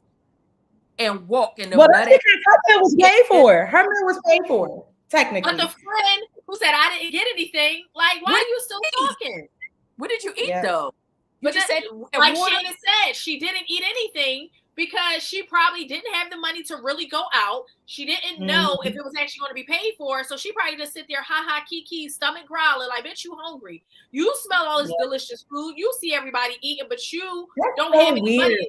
and walk in the. Well, that's because her meal was paid for. Her meal was paid for, technically. But the friend who said I didn't get anything, like, why are you still talking? What did you eat though? You just said, like Shannon said, she didn't eat anything. Because she probably didn't have the money to really go out. She didn't know if it was actually going to be paid for. So she probably just sit there, kiki, stomach growling, like, bitch, you hungry. You smell all this delicious food. You see everybody eating, but you don't have any money.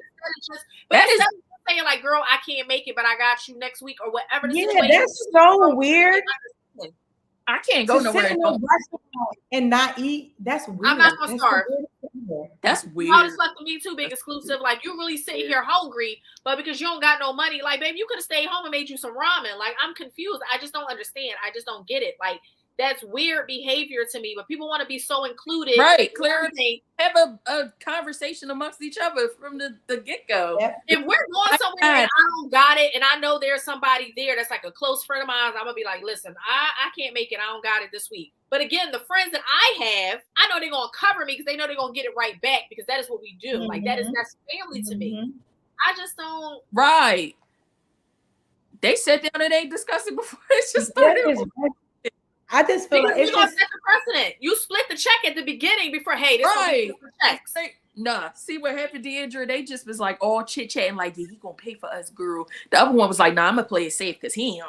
Instead of saying, like, girl, I can't make it, but I got you next week or whatever the situation. That's so weird. I can't go nowhere and not eat. That's weird. I'm not gonna starve. That's weird. How the fuck to me too, big exclusive. Like you really sitting here hungry, but because you don't got no money, like baby, you could have stayed home and made you some ramen. Like I'm confused. I just don't understand. I just don't get it. Like that's weird behavior to me. But people want to be so included. Right, clearly have a conversation amongst each other from the get-go. If we're going somewhere and I don't got it, and I know there's somebody there that's like a close friend of mine, I'm gonna be like, listen, I can't make it. I don't got it this week. But again, the friends that I have, I know they're gonna cover me because they know they're gonna get it right back because that is what we do. Like that's family to me. I just don't. Right. They sat down and they discussed it before it just started. I just feel like it's gonna set the precedent. You split the check at the beginning before, hey, this is checks. Nah, see what happened, Deandra? They just was like all chit chatting, like, yeah, he gonna pay for us, girl. The other one was like, nah, I'm gonna play it safe because he ain't,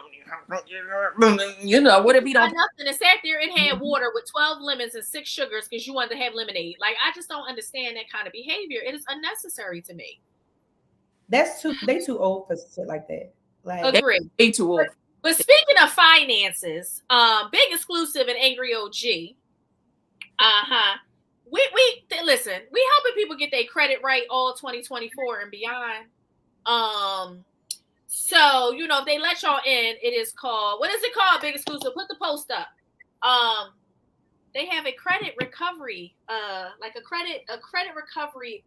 you know, what if he don't? Nothing. It sat there and had water with 12 lemons and 6 sugars because you wanted to have lemonade. Like, I just don't understand that kind of behavior. It is unnecessary to me. They too old for shit like that. Like, agree. They too old. But speaking of finances, big exclusive and angry OG. We listen, we helping people get their credit right all 2024 and beyond. So, you know, if they let y'all in, it is called, what is it called, big exclusive? Put the post up. they have a credit recovery, like a credit recovery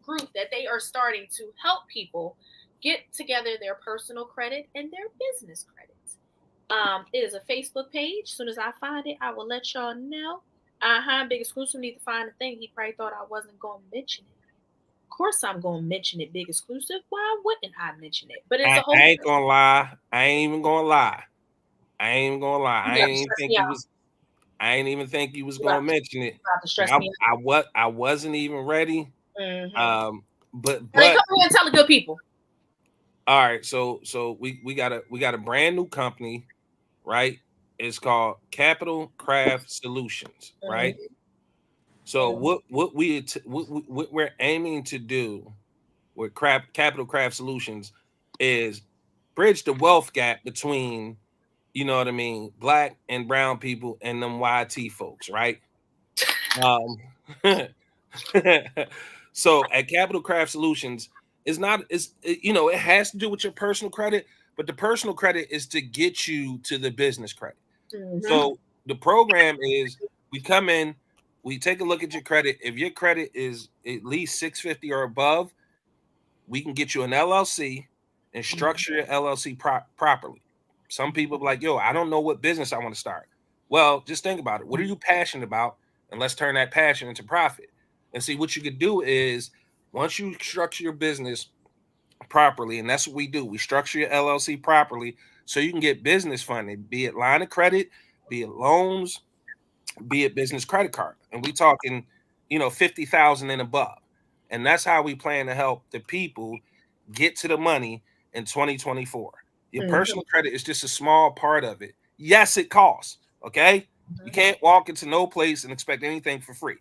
group that they are starting to help people get together their personal credit and their business credit. It is a Facebook page. As soon as I find it, I will let y'all know. Big Exclusive need to find the thing. He probably thought I wasn't going to mention it. Of course, I'm going to mention it, Big Exclusive. Why wouldn't I mention it? But it's a whole. I ain't gonna lie. I ain't even gonna lie. I ain't gonna lie. I ain't even think you was gonna mention it. I wasn't even ready. Mm-hmm. But come here and tell the good people. All right, so we got a brand new company, right? It's called Capital Craft Solutions, right? Mm-hmm. So what we're aiming to do with Capital Craft Solutions is bridge the wealth gap between, you know what I mean, Black and brown people and them YT folks, right? So at Capital Craft Solutions, it has to do with your personal credit, but the personal credit is to get you to the business credit. Mm-hmm. So the program is, we come in, we take a look at your credit. If your credit is at least 650 or above, we can get you an LLC and structure your LLC properly. Some people are like, yo, I don't know what business I want to start. Well, just think about it. What are you passionate about? And let's turn that passion into profit. And see, what you could do is, once you structure your business properly, and that's what we do, we structure your LLC properly so you can get business funding, be it line of credit, be it loans, be it business credit card. And we talking, 50,000 and above. And that's how we plan to help the people get to the money in 2024. Your personal credit is just a small part of it. Yes, it costs. Okay. You can't walk into no place and expect anything for free.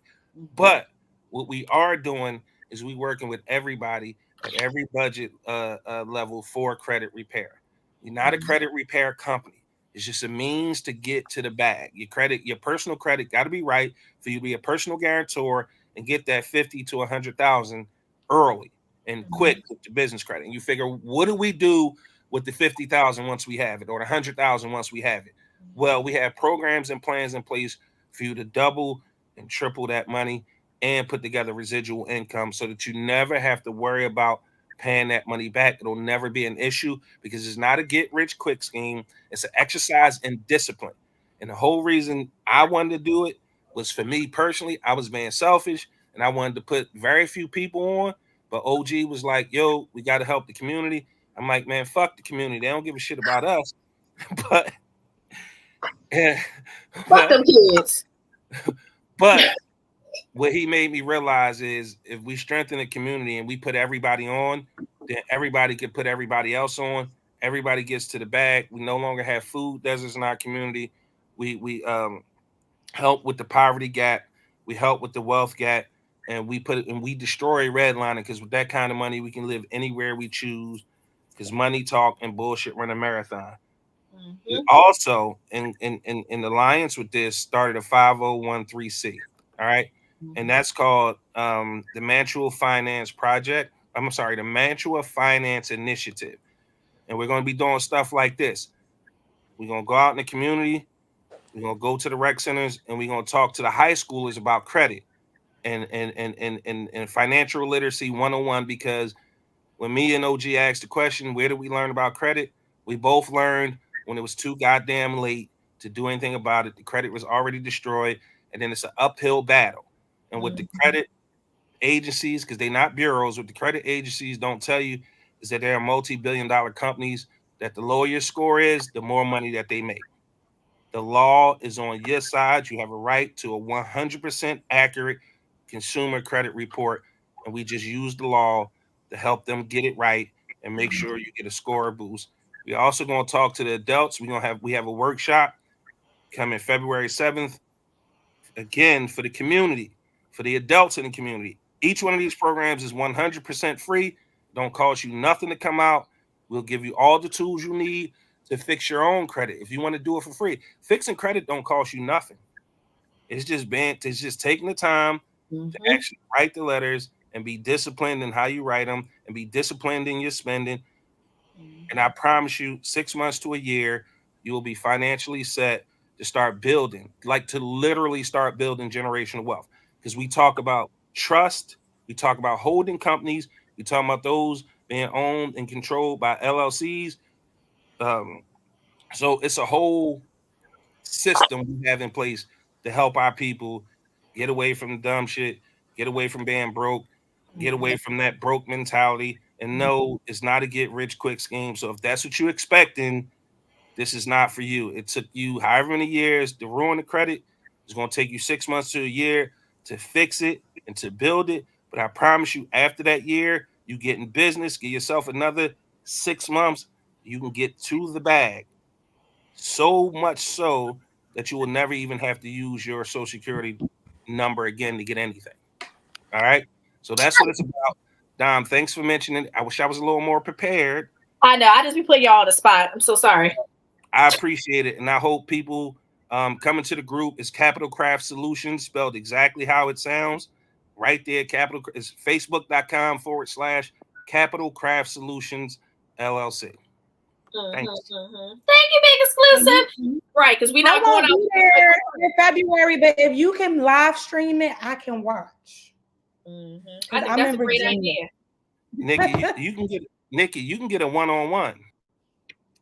But what we are doing is we working with everybody at every budget level for credit repair. You're not a credit repair company. It's just a means to get to the bag. Your personal credit got to be right for you to be a personal guarantor and get that 50 to 100,000 early and quick with the business credit. And you figure, what do we do with the 50,000 once we have it, or the 100,000 once we have it? Well, we have programs and plans in place for you to double and triple that money and put together residual income so that you never have to worry about paying that money back. It'll never be an issue because it's not a get rich quick scheme. It's an exercise in discipline. And the whole reason I wanted to do it was, for me personally, I was being selfish and I wanted to put very few people on. But OG was like, yo, we got to help the community. I'm like, man, fuck the community. They don't give a shit about us. But fuck them kids. But what he made me realize is, if we strengthen the community and we put everybody on, then everybody can put everybody else on. Everybody gets to the bag. We no longer have food deserts in our community. We help with the poverty gap. We help with the wealth gap, and we destroy redlining, because with that kind of money, we can live anywhere we choose, because money talk and bullshit run a marathon. We also, in alliance with this, started a 5013C. All right. And that's called the Mantua Finance Project. I'm sorry, the Mantua Finance Initiative. And we're going to be doing stuff like this. We're going to go out in the community. We're going to go to the rec centers, and we're going to talk to the high schoolers about credit and financial literacy 101. Because when me and OG asked the question, where did we learn about credit? We both learned when it was too goddamn late to do anything about it. The credit was already destroyed. And then it's an uphill battle. And with the credit agencies, because they're not bureaus, what the credit agencies don't tell you is that they're multi-billion-dollar companies, that the lower your score is, the more money that they make. The law is on your side. You have a right to a 100% accurate consumer credit report. And we just use the law to help them get it right and make sure you get a score boost. We're also going to talk to the adults. We have a workshop coming February 7th, again, for the community, for the adults in the community. Each one of these programs is 100% free. Don't cost you nothing to come out. We'll give you all the tools you need to fix your own credit. If you want to do it for free, fixing credit don't cost you nothing. It's just taking the time to actually write the letters and be disciplined in how you write them and be disciplined in your spending. And I promise you, 6 months to a year, you will be financially set to start building, like to literally start building generational wealth. Because we talk about trust, we talk about holding companies, we talk about those being owned and controlled by LLCs. So it's a whole system we have in place to help our people get away from dumb shit, get away from being broke, get away from that broke mentality, and know it's not a get rich quick scheme. So if that's what you're expecting, this is not for you. It took you however many years to ruin the credit. It's going to take you 6 months to a year to fix it and to build it. But I promise you, after that year, you get in business, give yourself another 6 months, you can get to the bag. So much so that you will never even have to use your Social Security number again to get anything. All right. So that's what it's about. Dom, thanks for mentioning it. I wish I was a little more prepared. I know. I just be putting y'all on the spot. I'm so sorry. I appreciate it. And I hope people coming to the group is Capital Craft Solutions, spelled exactly how it sounds. Right there, Capital is facebook.com/Capital Craft Solutions LLC. Thank you, big exclusive. Right, because we're not going out there in February, but if you can live stream it, I can watch. I think that's a great idea. Nikki, you can get a one-on-one.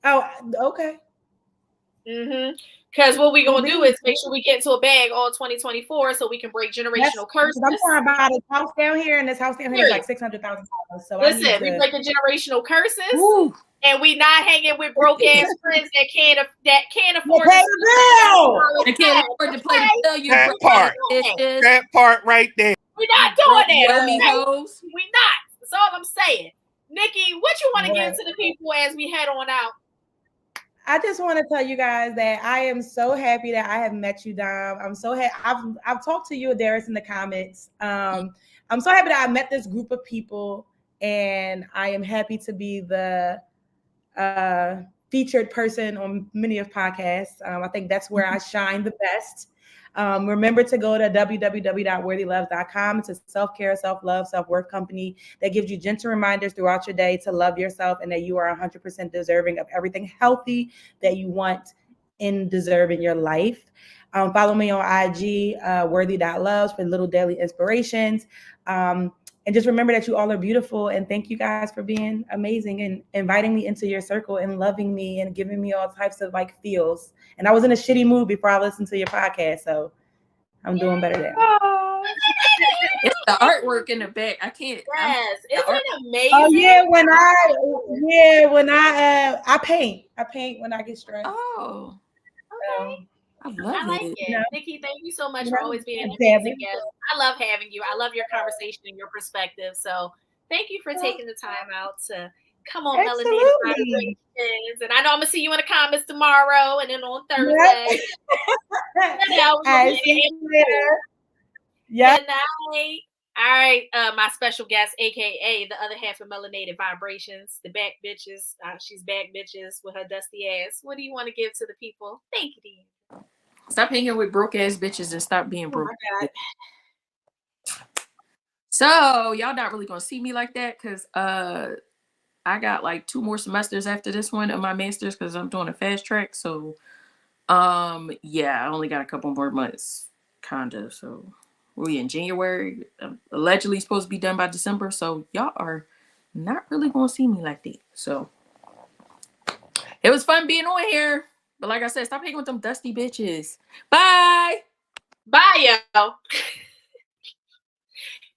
Oh, okay. Because what we're gonna do is make sure we get into a bag all 2024 so we can break generational curses. I'm talking about this house down here, and this house down here is like $600,000. So listen, we break the generational curses, and we not hanging with broke ass friends that can't afford to pay the bill. They can't afford to pay the bill. You that part right there. We're not doing that. We not. That's all I'm saying. Nikki, what you want to give to the people as we head on out? I just want to tell you guys that I am so happy that I have met you, Dom. I'm so happy. I've talked to you, Adairess, in the comments. I'm so happy that I met this group of people, and I am happy to be the featured person on many of podcasts. I think that's where I shine the best. Remember to go to www.worthyloves.com. It's a self-care, self-love, self-worth company that gives you gentle reminders throughout your day to love yourself and that you are 100% deserving of everything healthy that you want and deserve in your life. Follow me on IG, worthy.loves, for little daily inspirations. And just remember that you all are beautiful. And thank you guys for being amazing and inviting me into your circle and loving me and giving me all types of like feels. And I was in a shitty mood before I listened to your podcast. So I'm doing better there. It's the artwork in the back. I can't. Yes, isn't it amazing? Oh yeah, when I paint. I paint when I get stressed. Oh, okay. I like it. Yeah. Nikki, thank you so much for always being an amazing guest. I love having you. I love your conversation and your perspective. So thank you for taking the time out to come on Melanated Vibrations. And I know I'm going to see you in the comments tomorrow and then on Thursday. I'll see you later. Yeah. Good night. All right. My special guest, aka the other half of Melanated Vibrations, the back bitches. She's back bitches with her dusty ass. What do you want to give to the people? Thank you, Dean. Stop hanging with broke ass bitches and stop being broke. So y'all not really gonna see me like that because I got like 2 more semesters after this one of my master's because I'm doing a fast track. So yeah, I only got a couple more months, kinda. So we in January, allegedly supposed to be done by December. So y'all are not really gonna see me like that. So it was fun being on here. But like I said, stop hanging with them dusty bitches. Bye. Bye, yo.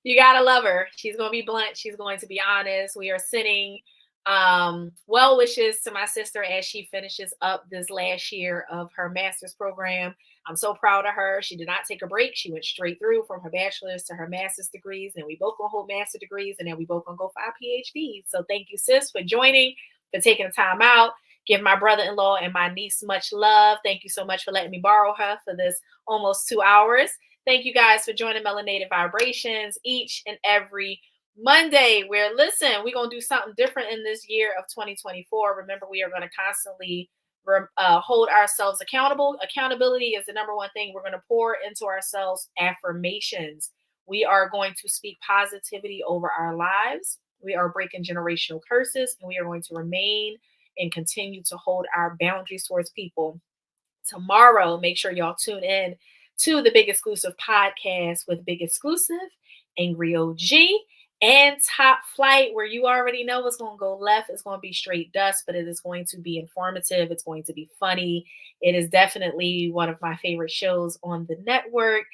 You gotta love her. She's gonna be blunt. She's going to be honest. We are sending well wishes to my sister as she finishes up this last year of her master's program. I'm so proud of her. She did not take a break. She went straight through from her bachelor's to her master's degrees, and we both gonna hold master degrees, and then we both gonna go for our PhDs. So thank you, sis, for joining, for taking the time out. Give my brother-in-law and my niece much love. Thank you so much for letting me borrow her for this almost 2 hours. Thank you guys for joining Melanated Vibrations each and every Monday. We're going to do something different in this year of 2024. Remember, we are going to constantly hold ourselves accountable. Accountability is the number one thing. We're going to pour into ourselves affirmations. We are going to speak positivity over our lives. We are breaking generational curses, and we are going to remain and continue to hold our boundaries towards people. tomorrow, make sure y'all tune in to the Big Exclusive podcast with Big Exclusive, Angry OG, and Top Flight, where you already know what's going to go left. It's going to be straight dust, but it is going to be informative. It's going to be funny. It is definitely one of my favorite shows on the network,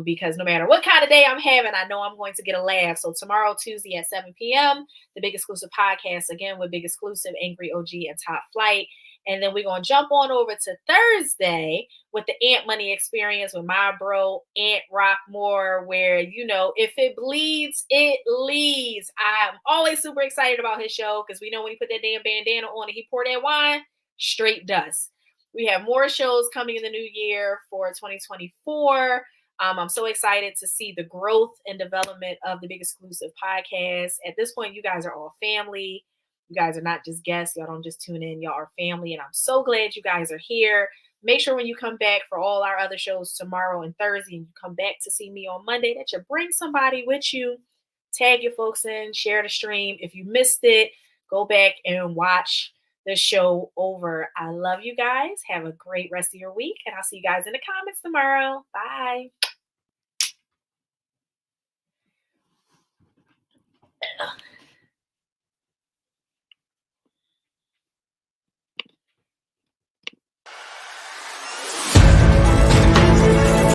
because no matter what kind of day I'm having, I know I'm going to get a laugh. So tomorrow, Tuesday at 7 p.m., the Big Exclusive podcast, again with Big Exclusive, Angry OG, and Top Flight. And then we're going to jump on over to Thursday with the Ant Money Experience with my bro, Ant Rockmore, where, you know, if it bleeds, it leads. I'm always super excited about his show because we know when he put that damn bandana on and he poured that wine, straight dust. We have more shows coming in the new year for 2024. I'm so excited to see the growth and development of the Big Exclusive podcast. At this point, you guys are all family. You guys are not just guests. Y'all don't just tune in. Y'all are family. And I'm so glad you guys are here. Make sure when you come back for all our other shows tomorrow and Thursday, and you come back to see me on Monday, that you bring somebody with you. Tag your folks in. Share the stream. If you missed it, go back and watch the show over. I love you guys. Have a great rest of your week. And I'll see you guys in the comments tomorrow. Bye.